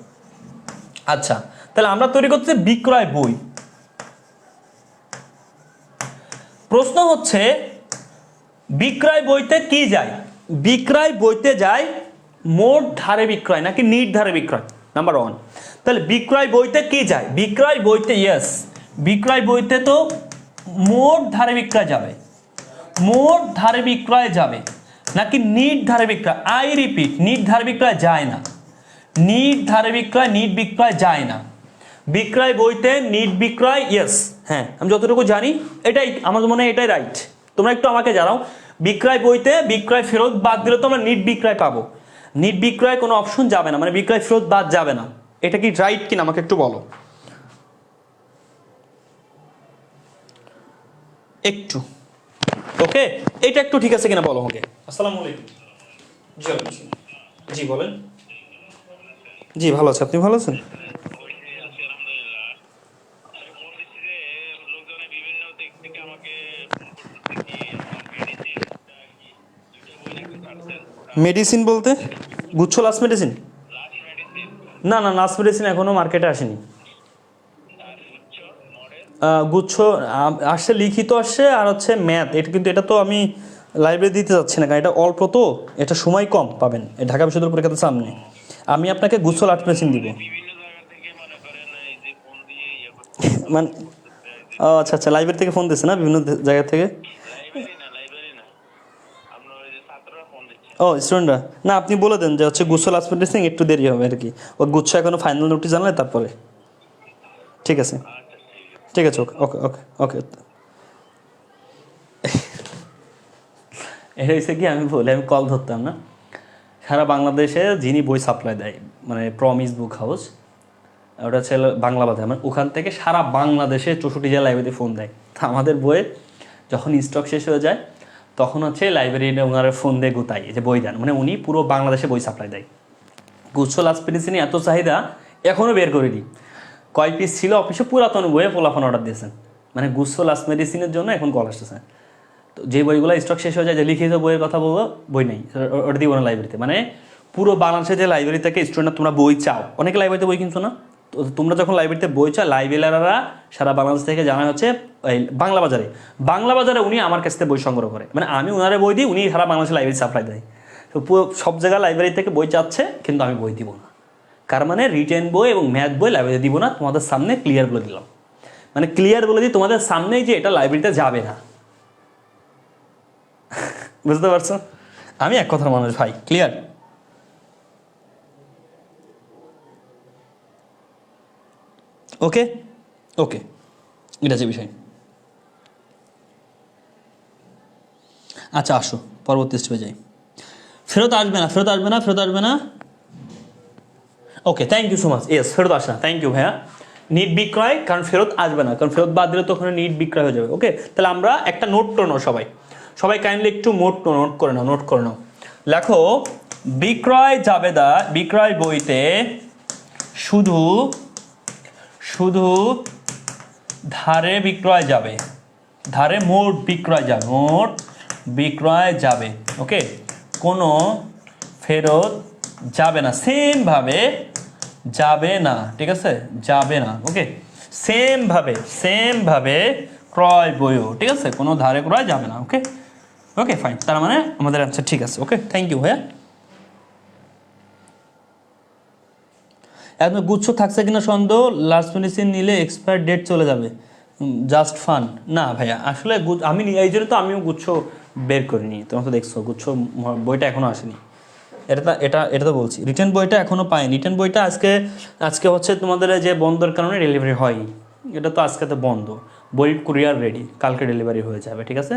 আচ্ছা, তাহলে আমরা তৈরি করতে বিক্রয় বই। প্রশ্ন হচ্ছে বিক্রয় বইতে কি যায়? বিক্রয় বইতে যায় মোট ধারে বিক্রয় নাকি নিট ধারে বিক্রয়, নাম্বার 1। তাহলে বিক্রয় বইতে কি যায়? বিক্রয় বইতে ইয়েস, বিক্রয় বইতে তো মোট ধারে বিক্রয় যাবে, মোট ধারে বিক্রয় যাবে নাকি নিট ধারে বিক্রয়? আই রিপিট, নিট ধারে বিক্রয় যায় না, নিট ধারে বিক্রয়, নিট বিক্রয় যায় না। বিক্রয় বইতে নিট বিক্রয় ইয়েস, হ্যাঁ আমি যতটুকু জানি এটাই আমার মনে হয়, এটাই রাইট। তোমরা একটু আমাকে জানাও, বিক্রয় বইতে বিক্রয় ফেরত বাদ দিলে তো আমরা নিট বিক্রয় পাবো, নিট বিক্রয় কোনো অপশন যাবে না, মানে বিক্রয় ফেরত বাদ যাবে না। এটা কি রাইট কিনা আমাকে একটু বলো একটু। ওকে, এটা একটু ঠিক আছে কিনা বলো আমাকে। আসসালামু আলাইকুম। জি বলেন। জি ভালো আছে, আপনি ভালো আছেন? মেডিসিন বলতে গুচ্ছ লাস্ট মেডিসিন? না না, লাস্ট মেডিসিন এখনো মার্কেটে আসেনি। গুচ্ছ আসছে, লিখিত আসছে, আর হচ্ছে ম্যাথ। এটা কিন্তু এটা তো আমি লাইব্রেরি দিতে যাচ্ছি না, কারণ এটা অল্প তো, এটা সময় কম পাবেন ঢাকা বিশ্ববিদ্যালয় পরীক্ষার সামনে। আমি আপনাকে গুচ্ছ লাস্ট মেডিসিন দিব। মানে ও আচ্ছা আচ্ছা, লাইব্রেরি থেকে ফোন দিচ্ছে না, বিভিন্ন জায়গা থেকে। ও স্টুডেন্টরা, না আপনি বলে দেন যে হচ্ছে গুচ্ছ লাস্ট মেডিসিন একটু দেরি হবে আর কি, ও গুচ্ছ এখনো ফাইনাল নোটিশ জানালে তারপরে। ঠিক আছে ঠিক আছে, ওকে ওকে ওকে ওকে। এটা হচ্ছে কি, আমি বলি আমি কল ধরতাম না। সারা বাংলাদেশে যিনি বই সাপ্লাই দেয়, মানে প্রমিস বুক হাউস, ওটা হচ্ছে বাংলা বাজার, মানে ওখান থেকে সারা বাংলাদেশে 64 জেলা লাইব্রেরিতে ফোন দেয়। তা আমাদের বইয়ে যখন স্টক শেষ হয়ে যায় তখন হচ্ছে লাইব্রেরি ওনারা ফোন দিয়ে গোতাই যে বই দেন, মানে উনি পুরো বাংলাদেশে বই সাপ্লাই দেয়। গুচ্ছ লাস্ট মেডিসিনে এত চাহিদা, এখনও বের করে দিই। কয় পিস ছিল অফিসে পুরাতন বইয়ে পোলাফোন অর্ডার দিয়েছেন, মানে গুচ্ছ লাস্ট মেডিসিনের জন্য এখন কল আসতেছে। তো যে বইগুলো স্টক শেষ হয়ে যায়, যে লিখিত বইয়ের কথা বলবো, বই নেই, ওটা দিব না লাইব্রেরিতে। মানে পুরো বাংলাদেশে যে লাইব্রেরি থেকে স্টুডেন্ট তোমরা বই চাও, অনেকে লাইব্রেরিতে বই কিনছো না, তো তোমরা যখন লাইব্রেরিতে বই চাও, লাইব্রেরিয়াররা সারা বাংলাদেশ থেকে জানা হচ্ছে এই বাংলা বাজারে, বাংলা বাজারে উনি আমার কাছ থেকে বই সংগ্রহ করে, মানে আমি ওনারে বই দিই, উনি সারা বাংলাদেশে লাইব্রেরি সাপ্লাই দেয়। তো পুরো সব জায়গায় লাইব্রেরি থেকে বই চাচ্ছে, কিন্তু আমি বই দিব না। কার মানে রিটেন বই এবং ম্যাথ বই লাইব্রেরিতে দিব না, তোমাদের সামনে ক্লিয়ার বলে দিলাম, মানে ক্লিয়ার বলে দিই তোমাদের সামনেই যে এটা লাইব্রেরিতে যাবে না। বুঝতে পারছো? আমি এক কথার মানুষ ভাই, ক্লিয়ার? ওকে ওকে, এটা যে বিষয়। আচ্ছা আসো পরবর্তী স্টেপে যাই। ফেরত আসবে না, ফেরত আসবে না, ফেরত আসবে না। Okay, thank you so much. Yes, ফেরত আসে না, থ্যাংক ইউ ভাইয়া। নিট বিক্রয়, কারণ ফেরত আসবে না, কারণ ফেরত বাদ দিলে তো ওখানে নিট বিক্রয় হয়ে যাবে। ওকে, তাহলে আমরা একটা নোট করে নাও সবাই, সবাই কাইন্ডলি একটু নোট করে নাও, নোট করে নাও। লেখো বিক্রয় জাবেদা, বিক্রয় বইতে শুধু শুধু ধারে বিক্রয় যাবে, ধারে মোট বিক্রয় যাবে, মোট বিক্রয় যাবে। ওকে, কোনো ফেরত যাবে না, সেম ভাবে যাবে না, ঠিক আছে, যাবে না। ওকে, সেম ভাবে ক্রয় বইও, ঠিক আছে, কোনো ধারে ক্রয় যাবে না। ওকে ওকে ফাইন, তার মানে আমাদের অ্যান্সার ঠিক আছে। ওকে, থ্যাংক ইউ ভাইয়া। একদম গুচ্ছ থাকছে কিনা সন্দেহ, লাস্ট মেডিসিন নিলে এক্সপায়ার ডেট চলে যাবে, জাস্ট ফান। না ভাইয়া, আসলে আমি এই জন্য তো আমিও গুচ্ছ বের করিনি, তোমরা তো দেখছো গুচ্ছ বইটা এখনো আসেনি। এটা তো বলছি, রিটার্ন বইটা এখনো পাইনি। রিটার্ন বইটা আজকে হচ্ছে তোমাদের যে বন্ধের কারণে ডেলিভারি হয়নি, এটা তো আজকে তো বন্ধ। বই কুরিয়ার রেডি, কালকে ডেলিভারি হয়ে যাবে, ঠিক আছে।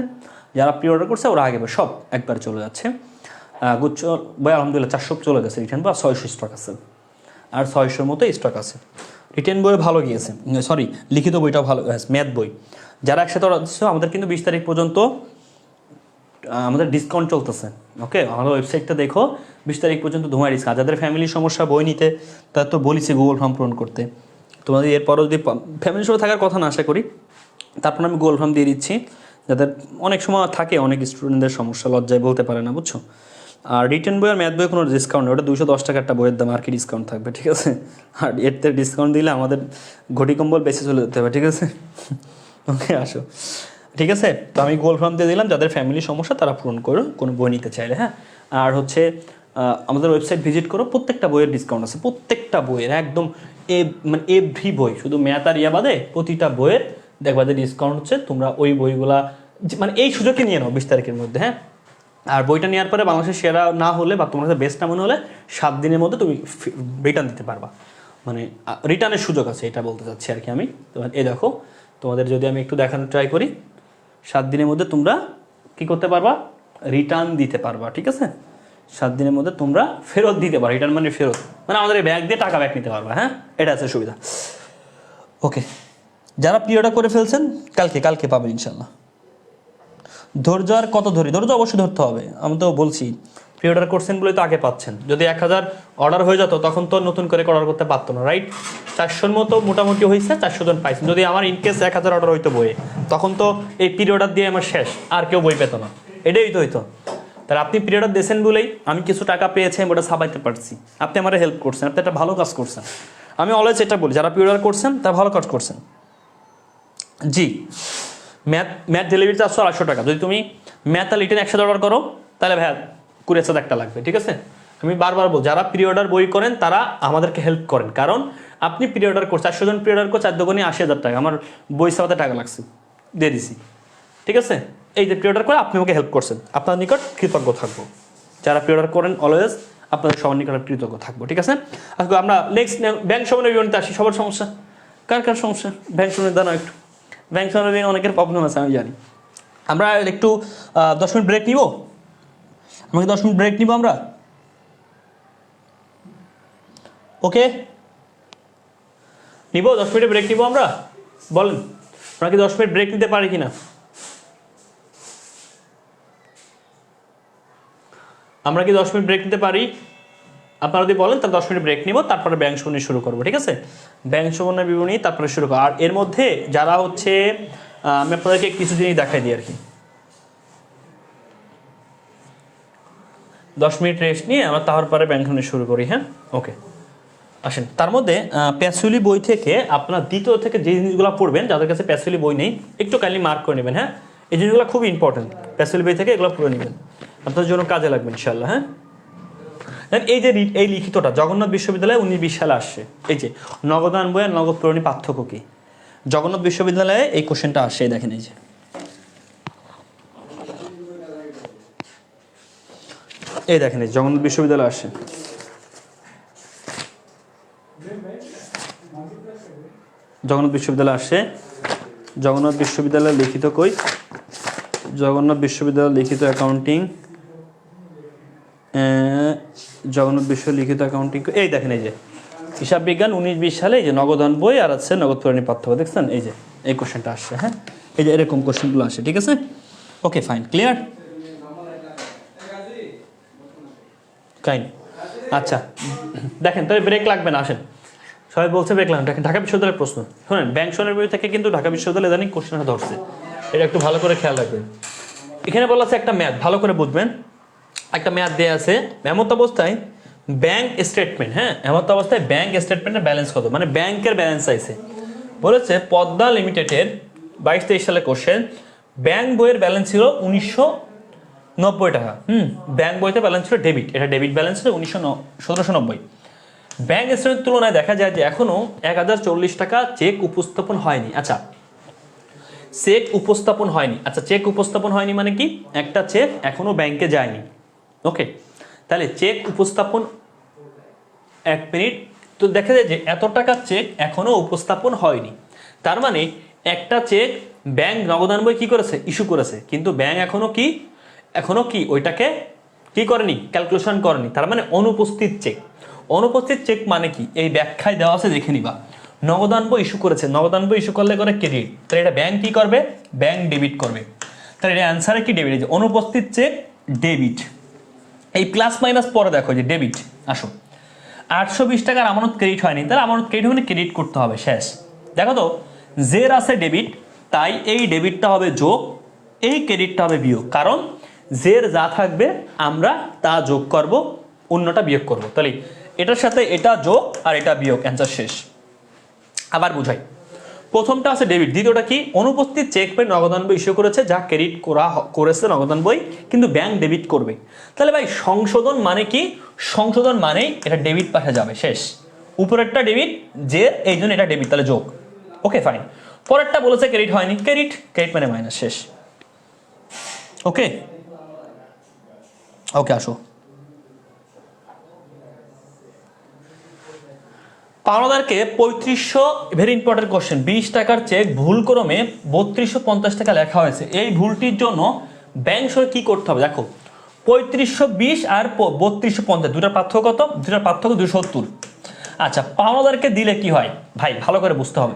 যারা প্রি অর্ডার করছে ওরা আগে সব একবার চলে যাচ্ছে। গুচ্ছ বই আলহামদুলিল্লাহ 400 চলে গেছে রিটার্ন, বা 600 স্টক আছে, আর 600 মতো স্টক আছে। রিটেন বই ভালো গিয়েছে, সরি লিখিত বইটাও ভালো, ম্যাথ বই যারা একসাথে অর্ডার দিচ্ছ আমাদের কিন্তু 20 তারিখ পর্যন্ত আমাদের ডিসকাউন্ট চলতেছে। ওকে, আমাদের ওয়েবসাইটটা দেখো, 20 তারিখ পর্যন্ত ধোঁয়া ডিসকাউন্ট। যাদের ফ্যামিলির সমস্যা বই নিতে, তার তো বলেছি গুগল ফর্ম পূরণ করতে। তোমাদের এরপরও যদি ফ্যামিলির সঙ্গে থাকার কথা না আশা করি, তারপর আমি গুগল ফর্ম দিয়ে দিচ্ছি। যাদের অনেক সময় থাকে, অনেক স্টুডেন্টদের সমস্যা, লজ্জায় বলতে পারে না, বুঝছো। আর রিটেন বই আর ম্যাথ বই কোনো ডিসকাউন্ট নেই, ওটা 210 টাকা একটা বইয়ের দাম, আর কি ডিসকাউন্ট থাকবে, ঠিক আছে। আর এর থেকে ডিসকাউন্ট দিলে আমাদের ঘটি কম্বল বেশি চলে যেতে হবে, ঠিক আছে। ওকে আসো, ঠিক আছে। তো আমি গুগল ফর্ম দিয়ে দিলাম, যাদের ফ্যামিলির সমস্যা তারা পূরণ করো কোনো বই নিতে চাইলে, হ্যাঁ। আর হচ্ছে আমাদের ওয়েবসাইট ভিজিট করো, প্রত্যেকটা বইয়ের ডিসকাউন্ট আছে, প্রত্যেকটা বইয়ের একদম মানে এভরি বই, শুধু ম্যাথ আর ইয়া বাদে প্রতিটা বইয়ের দেখবা যে ডিসকাউন্ট হচ্ছে। তোমরা ওই বইগুলা মানে এই সুযোগকে নিয়ে নাও 20 তারিখের মধ্যে, হ্যাঁ। আর বইটা নেওয়ার পরে বাংলাদেশের সেরা না হলে বা তোমার কাছে বেস্ট না মনে হলে 7 দিনের মধ্যে তুমি রিটার্ন দিতে পারবা, মানে রিটার্নের সুযোগ আছে, এটা বলতে চাচ্ছি আর কি আমি। তোমার এই দেখো, তোমাদের যদি আমি একটু দেখানোর ট্রাই করি, 7 দিনের মধ্যে তোমরা কি করতে পারবা, রিটার্ন দিতে পারবা, ঠিক আছে। 7 দিনের মধ্যে তোমরা ফেরত দিতে পারো, রিটার্ন মানে ফেরত, মানে আমাদের এই ব্যাগ দিয়ে টাকা ব্যাক নিতে পারবা, হ্যাঁ, এটা আছে সুবিধা। ওকে, যারা প্রি অর্ডার করে ফেলছেন কালকে পাবেন ইনশাল্লাহ। ধৈর্য আর কত ধরি, ধৈর্য অবশ্যই ধরতে হবে, আমি তো বলছি প্রি অর্ডার করছেন বলে তো আগে পাচ্ছেন। যদি 1000 অর্ডার হয়ে যেত তখন তো নতুন করে অর্ডার করতে পারতো না, রাইট। 400-র মতো মোটামুটি হয়েছে, 400 জন পাইছেন। যদি আমার ইনকেস 1000 অর্ডার হইতো বইয়ে, তখন তো এই প্রি অর্ডার দিয়ে আমার শেষ, আর কেউ বই পেতো না, এটাই তো হইতো। তাহলে আপনি প্রি অর্ডার দিয়েছেন বলেই আমি কিছু টাকা পেয়েছি, আমি ওটা ছাপাইতে পারছি, আপনি আমার হেল্প করছেন, আপনি একটা ভালো কাজ করছেন। আমি অলওয়েজ এটা বলি, যারা প্রি অর্ডার করছেন তারা ভালো কাজ করছেন। জি, ম্যাথ ডেলিভারি চার্জ 250 টাকা। যদি তুমি ম্যাথ আর রিটেন একসাথে অর্ডার করো তাহলে ভাইয়া কুরিয়ার চার্জ একটা লাগবে, ঠিক আছে। আমি বারবার বল, যারা প্রি অর্ডার বই করেন তারা আমাদেরকে হেল্প করেন, কারণ আপনি প্রি অর্ডার করছেন, 400 জন প্রি অর্ডার করে 4 দোকানে 80,000 টাকা, আমার বই ছাপাতে টাকা লাগছে, দিয়ে দিছি, ঠিক আছে। এই যে প্রি অর্ডার করে আপনি আমাকে হেল্প করছেন, আপনার নিকট কৃতজ্ঞ থাকবো। যারা প্রি অর্ডার করেন অলওয়েজ আপনাদের সবার নিকট কৃতজ্ঞ থাকবো, ঠিক আছে। আজকে আমরা নেক্সট ব্যাংক সমন্বয় বিবরণীতে আসি। সবার সমস্যা, কার সমস্যা ব্যাংক সমন্বয় দাঁড়াও একটু, ব্যাংক সমন্বয় অনেকের প্রবলেম আছে আমি জানি। আমরা একটু 10 মিনিট ব্রেক নিব, আমাকে 10 মিনিট ব্রেক নিব আমরা, ওকে নিব, 10 মিনিট ব্রেক নিব আমরা। বলেন আমরা কি 10 মিনিট ব্রেক নিতে পারি কিনা? আমরা কি 10 মিনিট ব্রেক নিতে পারি? আপনারা যদি বলেন তাহলে 10 মিনিট ব্রেক নিব, তারপরে ব্যাংক সমন্বয় শুরু করবো, ঠিক আছে। ব্যাংক সমন্বয় বিবরণী তারপরে শুরু করবো। আর এর মধ্যে যারা হচ্ছে আমি আপনাদেরকে কিছু জিনিস দেখাই দিই আর কি। 10 মিনিট রেস্ট নিয়ে আমরা তারপরে ব্যাংক সমন্বয় শুরু করি, হ্যাঁ, ওকে আসেন। তার মধ্যে প্যাসুলি বই থেকে আপনার দ্বিতীয় থেকে যে জিনিসগুলো পড়বেন, যাদের কাছে প্যাসুলি বই নেই একটু কাইন্ডলি মার্ক করে নেবেন, হ্যাঁ। এই জিনিসগুলো খুবই ইম্পর্টেন্ট, প্যাসুলি বই থেকে এগুলো পড়ে নেবেন, আপনার জন্য কাজে লাগবে ইনশাল্লাহ, হ্যাঁ। এই যে এই লিখিতটা জগন্নাথ বিশ্ববিদ্যালয়ে 1920 সালে আসছে, এই যে নগদান বই আর নগদ প্রেরণী পার্থক্য কি, জগন্নাথ বিশ্ববিদ্যালয়ে এই কোশ্চেনটা আসছে, দেখেন এই যে এই দেখেন এই জগন্নাথ বিশ্ববিদ্যালয়ে আসছে। জগন্নাথ বিশ্ববিদ্যালয়ে আসছে, জগন্নাথ বিশ্ববিদ্যালয়ের লিখিত কই, জগন্নাথ বিশ্ববিদ্যালয়ের লিখিত অ্যাকাউন্টিং, জগন্নাথ বিশ্ববিদ্যালয় লিখিত অ্যাকাউন্টিং, এই দেখেন এই যে হিসাব বিজ্ঞান 1920 সালে এই যে নগদান বই আর আছে নগদ প্রেরণী পার্থক্য, দেখছেন এই যে এই কোশ্চেনটা আসছে, হ্যাঁ। এই যে এরকম কোশ্চেনগুলো আসে, ঠিক আছে, ওকে ফাইন, ক্লিয়ার কাইন। আচ্ছা দেখেন, তবে ব্রেক লাগবে না, আসেন সবাই বলছে ব্রেক লাগবে। দেখেন ঢাকা বিশ্ববিদ্যালয়ের প্রশ্ন শোনেন, ব্যাংক সমন্বয় বই থেকে কিন্তু ঢাকা বিশ্ববিদ্যালয় জানি কোশ্চেনটা ধরছে, এটা একটু ভালো করে খেয়াল রাখবেন। এখানে বলা আছে একটা ম্যাথ, ভালো করে বুঝবেন, একটা ম্যাথ দেওয়া আছে এমত অবস্থায় ব্যাংক স্টেটমেন্ট, হ্যাঁ, এমত অবস্থায় ব্যাংক স্টেটমেন্টের ব্যালেন্স কত, মানে ব্যাংকের ব্যালেন্স চাইছে। বলেছে পদ্মা লিমিটেডের 22-23 সালে কোশ্চেন, ব্যাংক বইয়ের ব্যালেন্স ছিল 1990 টাকা, ব্যাংক বইতে ব্যালেন্স ছিল ডেবিট, এটা ডেবিট ব্যালেন্স ছিল 1790। ব্যাংক স্টেটমেন্টের তুলনায় দেখা যায় যে এখনো 1040 টাকা চেক উপস্থাপন হয়নি। আচ্ছা চেক উপস্থাপন হয়নি, আচ্ছা চেক উপস্থাপন হয়নি মানে কি, একটা চেক এখনো ব্যাংকে যায়নি, ওকে। তাহলে চেক উপস্থাপন, এক মিনিট, তো দেখা যায় যে এত টাকার চেক এখনো উপস্থাপন হয়নি, তার মানে একটা চেক ব্যাংক নগদান বই কি করেছে, ইস্যু করেছে, কিন্তু ব্যাংক এখনো কি ওইটাকে কি করেনি, ক্যালকুলেশন করেনি, তার মানে অনুপস্থিত চেক। অনুপস্থিত চেক মানে কি, এই ব্যাখ্যায় দেওয়া আছে, দেখে নিবা। নগদান বই ইস্যু করেছে, নগদান বই ইস্যু করলে করে ক্রেডিট, তাহলে এটা ব্যাংক কি করবে, ব্যাংক ডেবিট করবে। তাহলে এটা অ্যান্সারে কি ডেবিট, যে অনুপস্থিত চেক ডেবিট। এই প্লাস মাইনাস পরে দেখো যে ডেবিট। আসো 820 টাকার আমানত ক্রেডিট হয়নি, তাহলে আমানত ক্রেডিট মানে ক্রেডিট করতে হবে, শেষ। দেখো তো জের আছে ডেবিট, তাই এই ডেবিটটা হবে যোগ, এই ক্রেডিটটা হবে বিয়োগ, কারণ জের যা থাকবে আমরা তা যোগ করব, অন্যটা বিয়োগ করব। তাহলে এটার সাথে এটা যোগ আর এটা বিয়োগ, অ্যান্সার শেষ। আবার বুঝাই, প্রথমটা আছে ডেবিট, দ্বিতীয়টা কি, অনুপস্থিত চেক পেয়ে নগদান বই ইস্যু করেছে, যা ক্রেডিট করেছে নগদান বই, কিন্তু ব্যাংক ডেবিট করবে। তাহলে ভাই সংশোধন মানে কি, সংশোধন মানেই এটা ডেবিট পাশে যাবে, শেষ। উপরেরটা ডেবিট, যে এই জন্য এটা ডেবিট, তাহলে যোগ। Okay fine. পরেরটা বলেছে ক্রেডিট হয়নি, ক্রেডিট, ক্রেডিট মানে মাইনাস, শেষ। ওকে ওকে আসো, পাওনাদারকে 3500, ভেরি ইম্পর্টেন্ট কোশ্চেন, 20 টাকার চেক ভুল ক্রমে 3250 টাকা লেখা হয়েছে। এই ভুলটির জন্য ব্যাংক সহ কি করতে হবে, দেখো 3520 আর 3250 দুটার পার্থক্য কত, দুটার পার্থক্য 270। আচ্ছা পাওনাদারকে দিলে কি হয় ভাই, ভালো করে বুঝতে হবে।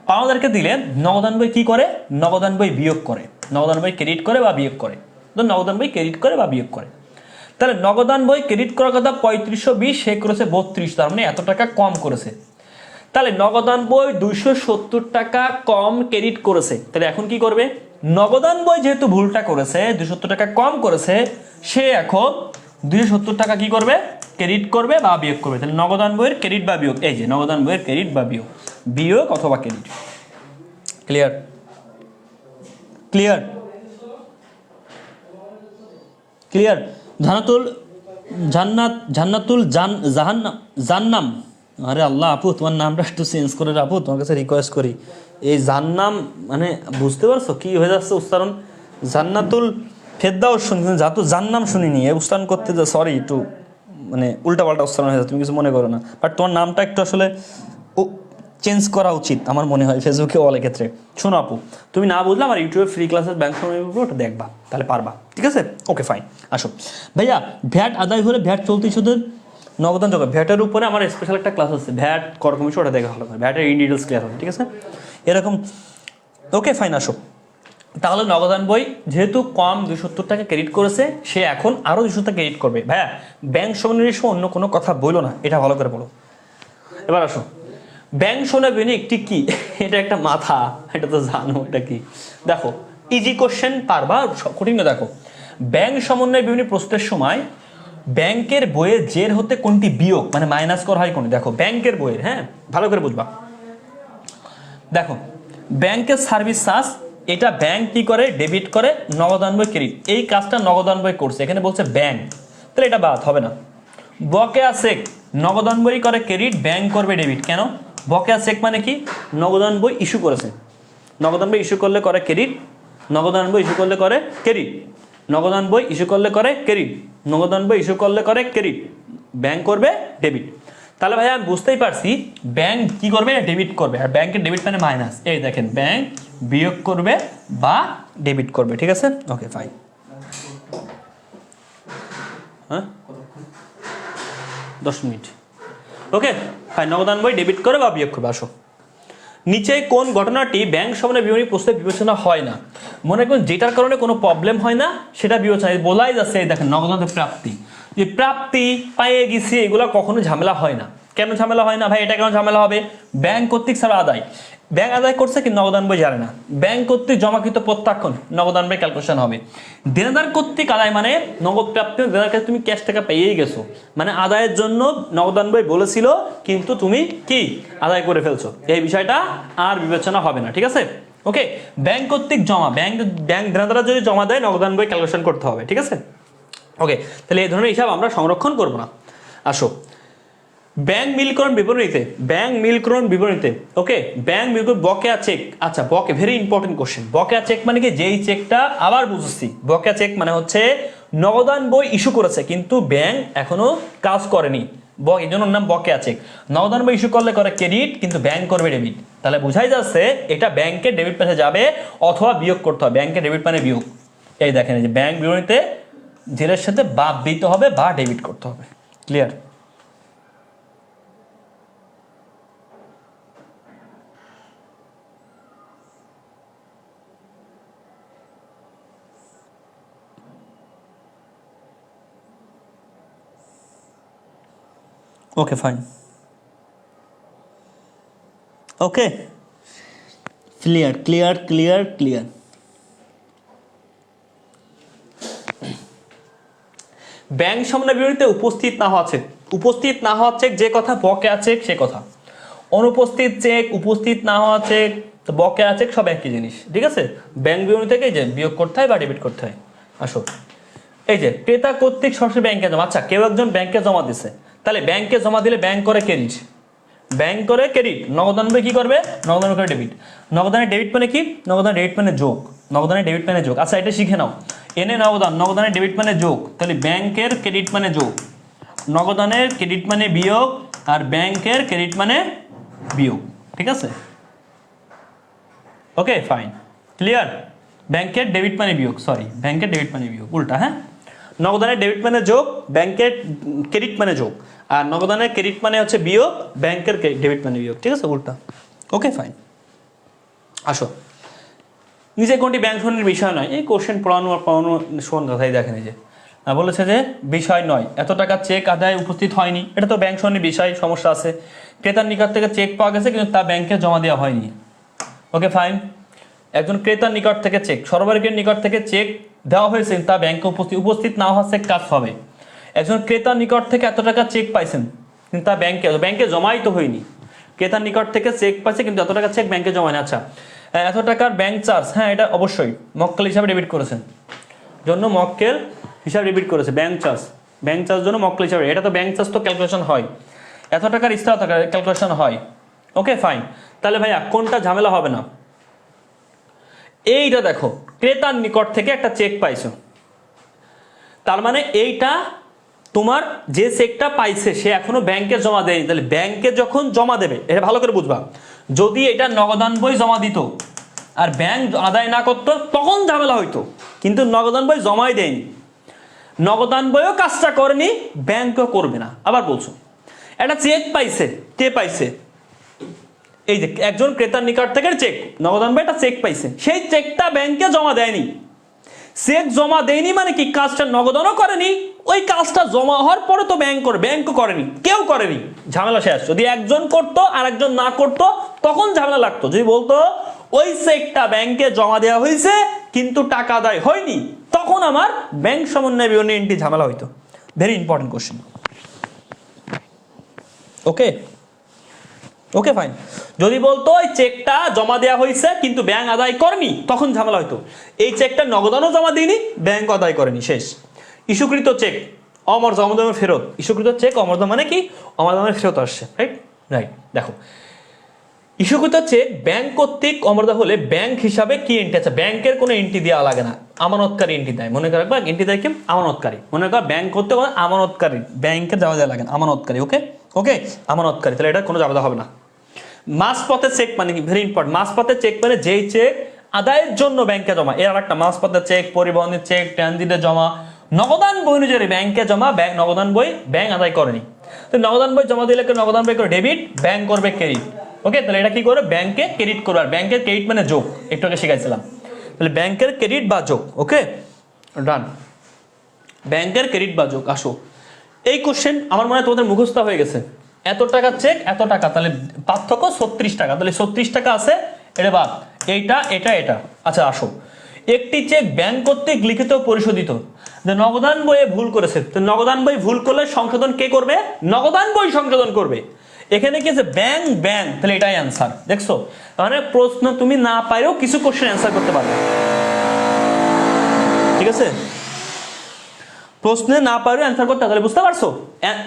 পাওনাদারকে দিলে নগদান বই কি করে, নগদান বই বিয়োগ করে, নগদান বই ক্রেডিট করে বা বিয়োগ করে, নগদান বই ক্রেডিট করে বা বিয়োগ করে। তাহলে নগদান বই ক্রেডিট করার কথা 3520, সে করেছে 32, তার মানে এত টাকা কম করেছে। তাহলে নগদান বই 270 টাকা কম ক্রেডিট করেছে, তাহলে এখন কি করবে, নগদান বই যেহেতু ভুলটা করেছে 270 টাকা কম করেছে, সে এখন 270 টাকা কি করবে, ক্রেডিট করবে বা বিয়োগ করবে। তাহলে নগদান বইয়ের ক্রেডিট বা বিয়োগ, এই যে নগদান বইয়ের ক্রেডিট বা বিয়োগ, বিয়োগ অথবা credit. Clear, clear, clear. Jannatul Jannam, আরে আল্লাহ আপু তোমার নামটা একটু চেঞ্জ করে, আপু তোমার কাছে রিকোয়েস্ট করি, এই জান্নাম মানে বুঝতে পারছো কি হয়ে যাচ্ছে উচ্চারণ, জান্নাতুল ফেরদাউস শুনি, যাতো জান্নাম শুনিনি, এই উচ্চারণ করতে যা সরি, একটু মানে উল্টাপাল্টা উচ্চারণ হয়ে যাচ্ছে, তুমি কিছু মনে করো না, বাট তোমার নামটা একটু আসলে চেঞ্জ করা উচিত আমার মনে হয় ফেসবুকে অনেক ক্ষেত্রে। শোনো আপু, তুমি না বুঝলে আমার ইউটিউবে ফ্রি ক্লাসের ব্যাংক ওটা দেখবা, তাহলে পারবা, ঠিক আছে। Okay fine. আসো ভাইয়া, ভ্যাট আদায় হলে ভ্যাট চলতি সুদের নগদান যোগ, ভ্যাটের উপরে আমার স্পেশাল একটা ক্লাস আছে, ভ্যাট কর কমিশন, ওটা দেখা ভালো করে, ভ্যাটের ইন ডিটেলস ক্লিয়ার হবে, ঠিক আছে এরকম। Okay fine. আসো তাহলে নগদান বই যেহেতু কম 270 টাকা ক্রেডিট করেছে, সে এখন আরও 270 টাকা ক্রেডিট করবে। ভাইয়া ব্যাংক সমন্বয়ের সময় অন্য কোনো কথা বলো না, এটা ভালো করে বলো। এবার আসো, ব্যাংক সোনাবিনী একটি কি, এটা একটা মাথা, এটা তো জানো এটা কি। দেখো ইজি কোশ্চেন পারবা, কঠিন না। দেখো ব্যাংক সমন্বয় বিভিন্ন প্রশ্নের সময় ব্যাংকের বইয়ের জের হতে কোনটি বিয়োগ মানে মাইনাস করা হয় কোনটি, দেখো ব্যাংকের বইয়ের, হ্যাঁ ভালো করে বুঝবা। দেখো ব্যাংকের সার্ভিস চার্জ, এটা ব্যাংক কি করে, ডেবিট করে, নগদান বই ক্রেডিট, এই কাজটা নগদান বই করছে, এখানে বলছে ব্যাংক, তাহলে এটা বাদ হবে না। বকেয়া চেক, নগদান বই করে ক্রেডিট, ব্যাংক করবে ডেবিট, কেন, বকেয়া চেক মানে কি, নগদান বই ইস্যু করেছে, নগদান বই ইস্যু করলে করে ক্রেডিট, নগদান বই ইস্যু করলে করে ক্রেডিট, নগদান বই ইস্যু করলে করে ক্রেডিট, নগদান বই ইস্যু করলে করে ক্রেডিট, ব্যাংক করবে ডেবিট। তাহলে ভাই আমি বুঝতেই পারছি ব্যাংক কি করবে, ডেবিট করবে, আর ব্যাংকের ডেবিট মানে মাইনাস, এই দেখেন ব্যাংক বিয়োগ করবে বা ডেবিট করবে, ঠিক আছে। Okay fine. হ্যাঁ 10 মিনিট। ওকে ফাইন, নগদান বই ডেবিট করে বা বিয়োগ করবে। আসো নিচে কোন ঘটনাটি ব্যাংক সমন্বয় বিবরণী প্রস্তাবে বিবেচনা হয় না, মনে করুন যেটার কারণে কোনো প্রবলেম হয় না সেটা বিবেচনা, বলাই যাচ্ছে এই দেখেন নগদানের প্রাপ্তি, যে প্রাপ্তি পাইয়ে গেছি, এগুলো কখনো ঝামেলা হয় না। কেন ঝামেলা হয় না ভাই, এটা কেন ঝামেলা হবে, ব্যাংক কর্তৃক ছাড়া আদায়, ব্যাংক আদায় করছে কিন্তু নগদান বই জানে না, ব্যাংক কর্তৃক জমাকৃত প্রত্যাখ্যান, নগদান বই ক্যালকুলেশন হবে। দেনাদার কর্তৃক আদায় মানে নগদ প্রাপ্তি, দেনাদার কাছে তুমি ক্যাশ টাকা পেয়েই গেছো, মানে আদায়ের জন্য নগদান বই বলেছিল কিন্তু তুমি কি আদায় করে ফেলছো, এই বিষয়টা আর বিবেচনা হবে না, ঠিক আছে। ওকে ব্যাংক কর্তৃক জমা, ব্যাংক দেনাদার যদি জমা দেয় নগদান বই ক্যালকুলেশন করতে হবে, ঠিক আছে। ওকে তাহলে এই ধরনের হিসাব আমরা সংরক্ষণ করব না। আসো ব্যাংক মিলকরণ বিবরণীতে, ব্যাংক মিলকরণ বিবরণীতে, ওকে ব্যাংক মিলকরণ বকেয়া চেক, আচ্ছা বকে ভেরি ইম্পর্টেন্ট কোশ্চেন, বকেয়া চেক মানে কি, যেই চেকটা আবার বুঝছি, বকেয়া চেক মানে হচ্ছে নগদান বই ইস্যু করেছে কিন্তু ব্যাংক এখনো কাজ করেনি, এই জন্য নাম বকেয়া চেক। নগদান বই ইস্যু করলে করে ক্রেডিট কিন্তু ব্যাংক করবে ডেবিট, তাহলে বোঝাই যাচ্ছে এটা ব্যাংকের ডেবিট পাশে যাবে অথবা বিয়োগ করতে হবে, ব্যাংকের ডেবিট মানে বিয়োগ। এই দেখেন এই যে ব্যাংক বিবরণীতে জেরের সাথে বাদ দিতে হবে বা ডেবিট করতে হবে, clear. Okay fine, okay clear clear clear clear. Bank সমন্বয় বিবরণীতে উপস্থিত না হওয়া চেক, উপস্থিত না হওয়া চেক যে কথা, বকেয়া চেক সে কথা। অনুপস্থিত চেক, উপস্থিত না হওয়া চেক, বকেয়া চেক সব একই জিনিস, ঠিক আছে। ব্যাংক বিবরণী থেকে যে বিয়োগ করতে হয় বা ডেবিট করতে হয়। আসো, এই যে ক্রেতা কর্তৃক সরাসরি ব্যাংকে জমা। আচ্ছা, কেউ একজন ব্যাংকে জমা দিছে, তাহলে ব্যাংকে জমা দিলে ব্যাংক করে ক্রেডিট, ব্যাংক করে ক্রেডিট, নগদান কি করবে, নগদান করে ডেবিট। নগদানের ডেবিট মানে কি, নগদানের ডেবিট মানে যোগ, নগদানের ডেবিট মানে যোগ। আচ্ছা, এটা শিখে নাও, এনে নগদান, নগদানের ডেবিট মানে যোগ, তাহলে ব্যাংকের ক্রেডিট মানে যোগ, নগদানের ক্রেডিট মানে বিয়োগ, আর ব্যাংকের ক্রেডিট মানে বিয়োগ, ঠিক আছে। ওকে ফাইন, ক্লিয়ার। ব্যাংকের ডেবিট মানে বিয়োগ, সরি ব্যাংকের ডেবিট মানে বিয়োগ, উল্টা, হ্যাঁ। নগদানের ডেবিট মানে যোগ, ব্যাংকের ক্রেডিট মানে যোগ, আর নগদানের ক্রেডিট মানে হচ্ছে বিয়োগ, ব্যাংকের ডেবিট মানে বিয়োগ, ঠিক আছে, উল্টা। ওকে ফাইন, আসো। নিচে কোনটি ব্যাংক সমন্বয়ের বিষয় নয়? এই কোশ্চেন পড়ানো আর পড়ানো সমান কথাই দেখেন। এই যে বলেছে যে বিষয় নয়, এত টাকা চেক আদায় উপস্থিত হয়নি, এটা তো ব্যাংক সমন্বয়ের বিষয়, সমস্যা আছে। ক্রেতার নিকট থেকে চেক পাওয়া গেছে কিন্তু তা ব্যাংকে জমা দেওয়া হয়নি। Okay fine. একজন ক্রেতার নিকট থেকে চেক, সরবরাহের নিকট থেকে চেক দেওয়া হয়েছে তা ব্যাংকে উপস্থিত না হওয়া চেক কাজ হবে। একজন ক্রেতার নিকট থেকে এত টাকা চেক পাইছেন কিন্তু তা ব্যাংকে জমাই তো হয়নি। ক্রেতার নিকট থেকে চেক পাইছে কিন্তু এত টাকা চেক ব্যাংকে জমায়নি। আচ্ছা, এত টাকার ব্যাংক চার্জ, হ্যাঁ এটা অবশ্যই মক্কেল হিসাবে ডেবিট করেছেন, জন্য মক্কেল হিসাবে ডেবিট করেছে। ব্যাংক চার্জ জন্য মক্কেল হিসাবে, এটা তো ব্যাংক চার্জ তো ক্যালকুলেশন হয়, এত টাকার ইস্তাহার ক্যালকুলেশন হয়। Okay fine. তাহলে ভাইয়া কোনটা ঝামেলা হবে না? এইটা দেখো, ক্রেতার নিকট থেকে একটা চেক পাইছো, তার মানে এইটা তোমার যে চেকটা পাইছে সে এখনো ব্যাংকে জমা দেয়নি, তাহলে ব্যাংকে যখন জমা দেবে, এটা ভালো করে বুঝবা, যদি এটা নগদান বই জমা দিত আর ব্যাংক আদায় না করতো তখন ঝামেলা হইতো, কিন্তু নগদান বই জমাই দেয়নি, নগদান বইও কাজটা করেনি, ব্যাংকও করবে না। আবার বলছো, একটা চেক পাইছে, কে পাইছে? এই যে একজন ক্রেতার নিকট থেকে চেক, নগদান বই একটা চেক পাইছে, সেই চেকটা ব্যাংকে জমা দেয়নি। চেক জমা দেয়নি মানে কি, কাজটা নগদানও করেনি, ওই কাজটা জমা হওয়ার পরে তো ব্যাংক করে, ব্যাংকও করেনি, কেউ করেনি, ঝামেলা শেষ। যদি একজন করতো আর একজন না করতো তখন ঝামেলা লাগতো। যদি বলতো ওই চেকটা ব্যাংকে জমা দেওয়া হয়েছে কিন্তু টাকা আদায় হয়নি, তখন আমার ব্যাংক সমন্বয় বিবরণী এন্ট্রি ঝামেলা হইতো। Very important question. Okay okay fine. যদি বলতো এই চেকটা জমা দেওয়া হয়েছে কিন্তু ব্যাংক আদায় করেনি, তখন ঝামেলা হইতো। এই চেকটা নগদানও জমা দিইনি, ব্যাংক আদায় করেনি, শেষ। ইস্যুকৃত চেক অমরদমে ফেরত, ইস্যুকৃত চেক অমরদম মানে কি, অমরদমে ফেরত আসছে, রাইট রাইট। দেখো, ইস্যুকৃত চেক ব্যাংক কর্তৃক অমরদা হলে ব্যাংক হিসাবে কি এন্ট্রি আছে? ব্যাংকের কোনো এন্ট্রি দেওয়া লাগে না, আমানতকারী এন্ট্রি দেয়। মনে রাখবা, এন্ট্রি দেয় কি? আমানতকারী। মনে রাখবা, ব্যাংক করতে আমানতকারী, ব্যাংকের যাওয়া দেওয়া লাগে না, আমানতকারী। ওকে ওকে, আমানতকারী, তাহলে এটা কোনো যাওয়া হবে না। মাঝপথে চেক মানে কি? Very important. মাঝপথে চেক মানে যেই চেক আদায়ের জন্য ব্যাংকে জমা, এর একটা মাঝপথে চেক, পরিবহনের চেক, ট্রানজিটে জমা, নগদান বই অনুযায়ী ব্যাংকে জমা, নগদান বই ব্যাংক আদায় করেনি, তো নগদান বই জমা দিলে নগদান বই করে ডেবিট, ব্যাংক করবে ক্রেডিট। ওকে, তাহলে এটা কি করবে? ব্যাংকে ক্রেডিট করবে। আর ব্যাংকের ক্রেডিট মানে যোগ, একটু আগে শিখাইছিলাম। তাহলে ব্যাংকের ক্রেডিট বা যোগ। ওকে ডান, ব্যাংকের ক্রেডিট বা যোগ। আসো, এই কোশ্চেন আমার মনে হয় তোমাদের মুখস্থ হয়ে গেছে। এত টাকা চেক, এত টাকা, তাহলে পার্থক্য 36 টাকা, তাহলে 36 টাকা আছে, এটা বাদ, এইটা এটা এটা। আচ্ছা আসো, একটি চেক ব্যাংক কর্তৃক লিখিত পরিশোধিত, যে নগদান বইয়ে ভুল করেছে, তো নগদান বই ভুল করলে সংশোধন কে করবে? নগদান বই সংশোধন করবে। এখানে কি আছে? ব্যাংক ব্যাংক, তাহলে এটাই অ্যান্সার। দেখছো, মানে প্রশ্ন তুমি না পাইলেও কিছু কোশ্চেন অ্যান্সার করতে পারবে, ঠিক আছে? প্রশ্নে না পারবে অ্যান্সার করতে, তাহলে বুঝতে পারছো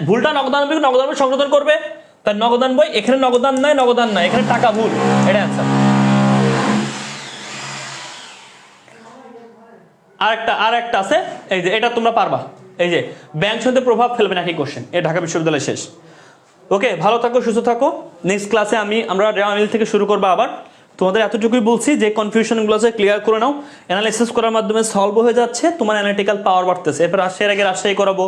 ভুলটা নগদান বই সংশোধন করবে, তার নগদান বই এখানে নগদান নাই, নগদান নাই, এখানে টাকা ভুল, এটা অ্যান্সার। আরেকটা আছে, এই যে এটা তোমরা পারবা, এই যে ব্যাংক সম্বন্ধে প্রভাব ফেলবে না, কি কোশ্চেন, এ ঢাকা বিশ্ববিদ্যালয় শেষ। ওকে, ভালো থাকো, সুস্থ থাকো। নেক্সট ক্লাসে আমরা রেওয়া মিল থেকে শুরু করবো আবার। তোমাদের এতটুকুই বলছি যে কনফিউশনগুলো আছে ক্লিয়ার করে নাও, অ্যানালাইসিস করার মাধ্যমে সলভ হয়ে যাচ্ছে, তোমার অ্যানালিটিক্যাল পাওয়ার বাড়তেছে। এরপর রাজশাহী করাবো,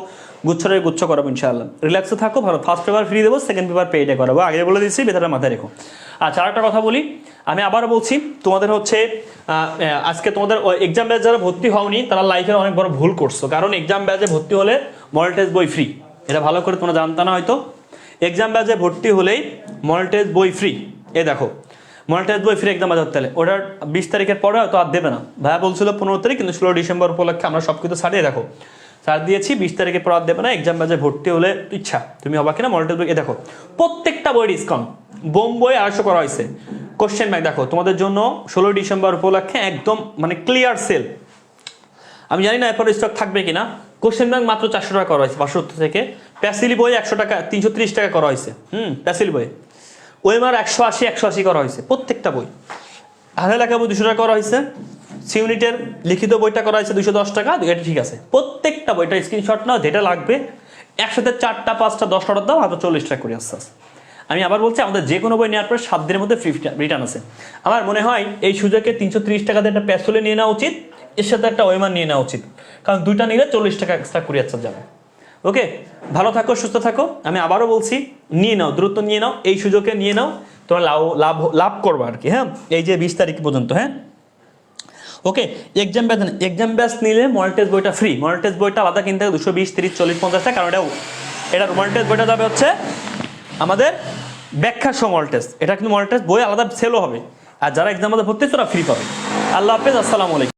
গুচ্ছ করাবো ইনশাআল্লাহ। রিল্যাক্সে থাকো, ভালো। ফার্স্ট পেপার ফ্রি দেবো, সেকেন্ড পেপার পেইডে করাবো, আগে বলে দিচ্ছি, বেতারটা মাথায় রেখো। আচ্ছা, আরেকটা কথা বলি, আমি আবারও বলছি, তোমাদের হচ্ছে আজকে তোমাদের এক্সাম ব্যাচ যারা ভর্তি হওনি তারা লাইফের অনেক বড় ভুল করছো, কারণ এক্সাম ব্যাচে ভর্তি হলে মডেল টেস্ট বই ফ্রি, এটা ভালো করে তোমরা জানতা না হয়তো। এক্সাম ব্যাচে ভর্তি হলেই মডেল টেস্ট বই ফ্রি। এই দেখো মডেল টেস্ট বই ফ্রি এক্সাম ব্যাচ হতে হলে, ওটার 20 তারিখের পরে হয়তো আর দেবে না, ভাইয়া বলছিল 15 তারিখ, কিন্তু 16 ডিসেম্বর উপলক্ষে আমরা সব কিছু ছাড়িয়ে দেখো ছাড় দিয়েছি, 20 তারিখের পর আর দেবে না। এক্সাম ব্যাচে ভর্তি হলে ইচ্ছা তুমি হবা কিনা মডেল টেস্ট বই। দেখো প্রত্যেকটা বই ডিসকাউন্ট, বোম বই 250 করা হয়েছে। কোশ্চেন ব্যাংক দেখো তোমাদের জন্য 16 ডিসেম্বর উপলক্ষে একদম মানে ক্লিয়ার সেল। আমি জানি না এরপর স্টক থাকবে কিনা। কোশ্চেন ব্যাংক মাত্র 400 টাকা করা হয়েছে 570 থেকে। প্যাসিলি বই 100 টাকা 330 টাকা করা হয়েছে। প্যাসিলি বই ওএমআর 180 করা হয়েছে প্রত্যেকটা বই। হাতে লেখা বই 200 টাকা করা হয়েছে। সি ইউনিটের লিখিত বইটা করা হয়েছে 210 টাকা, এটা ঠিক আছে। প্রত্যেকটা বইটা স্ক্রিনশট নাও, যেটা লাগবে একসাথে 4টা 5টা 10টা অর্ডার দাও, মাত্র 40 টাকা করে আসছে। আমি আবার বলছি আমাদের যে কোনো বই নেওয়ার পর 7 দিনের মধ্যে ফ্রি রিটার্ন আছে। আমার মনে হয় এই সুযোগে 330 টাকাতে একটা প্যাসোলে নিয়ে নেওয়া উচিত, এর সাথে একটা ওয়েমার নিয়ে নেওয়া উচিত, কারণ দুইটা নিলে 40 টাকা এক্সট্রা কুরিয়ার চার্জ যাবে। ওকে, ভালো থাকো, সুস্থ থাকো। আমি আবারও বলছি নিয়ে নাও, দ্রুত নিয়ে নাও, এই সুযোগে নিয়ে নাও, তোমরা লাভ করবো আর কি। হ্যাঁ, এই যে 20 তারিখ পর্যন্ত। হ্যাঁ ওকে, এক্সাম ব্যাচ নিলে মডেল টেস্ট বইটা ফ্রি। মডেল টেস্ট বইটা আলাদা কিনতে হবে 220, 30, 40, 50 টাকা, কারণ এটা মডেল টেস্ট বইটা যাবে হচ্ছে আমাদের ব্যাখ্যা সহ মডেল টেস্ট। এটা কিন্তু মডেল টেস্ট বই আলাদা সেলও হবে, আর যারা এক্সাম মধ্যে ভর্তি তারা ফ্রি পাবে। আল্লাহ হাফেজ, আসসালামু আলাইকুম।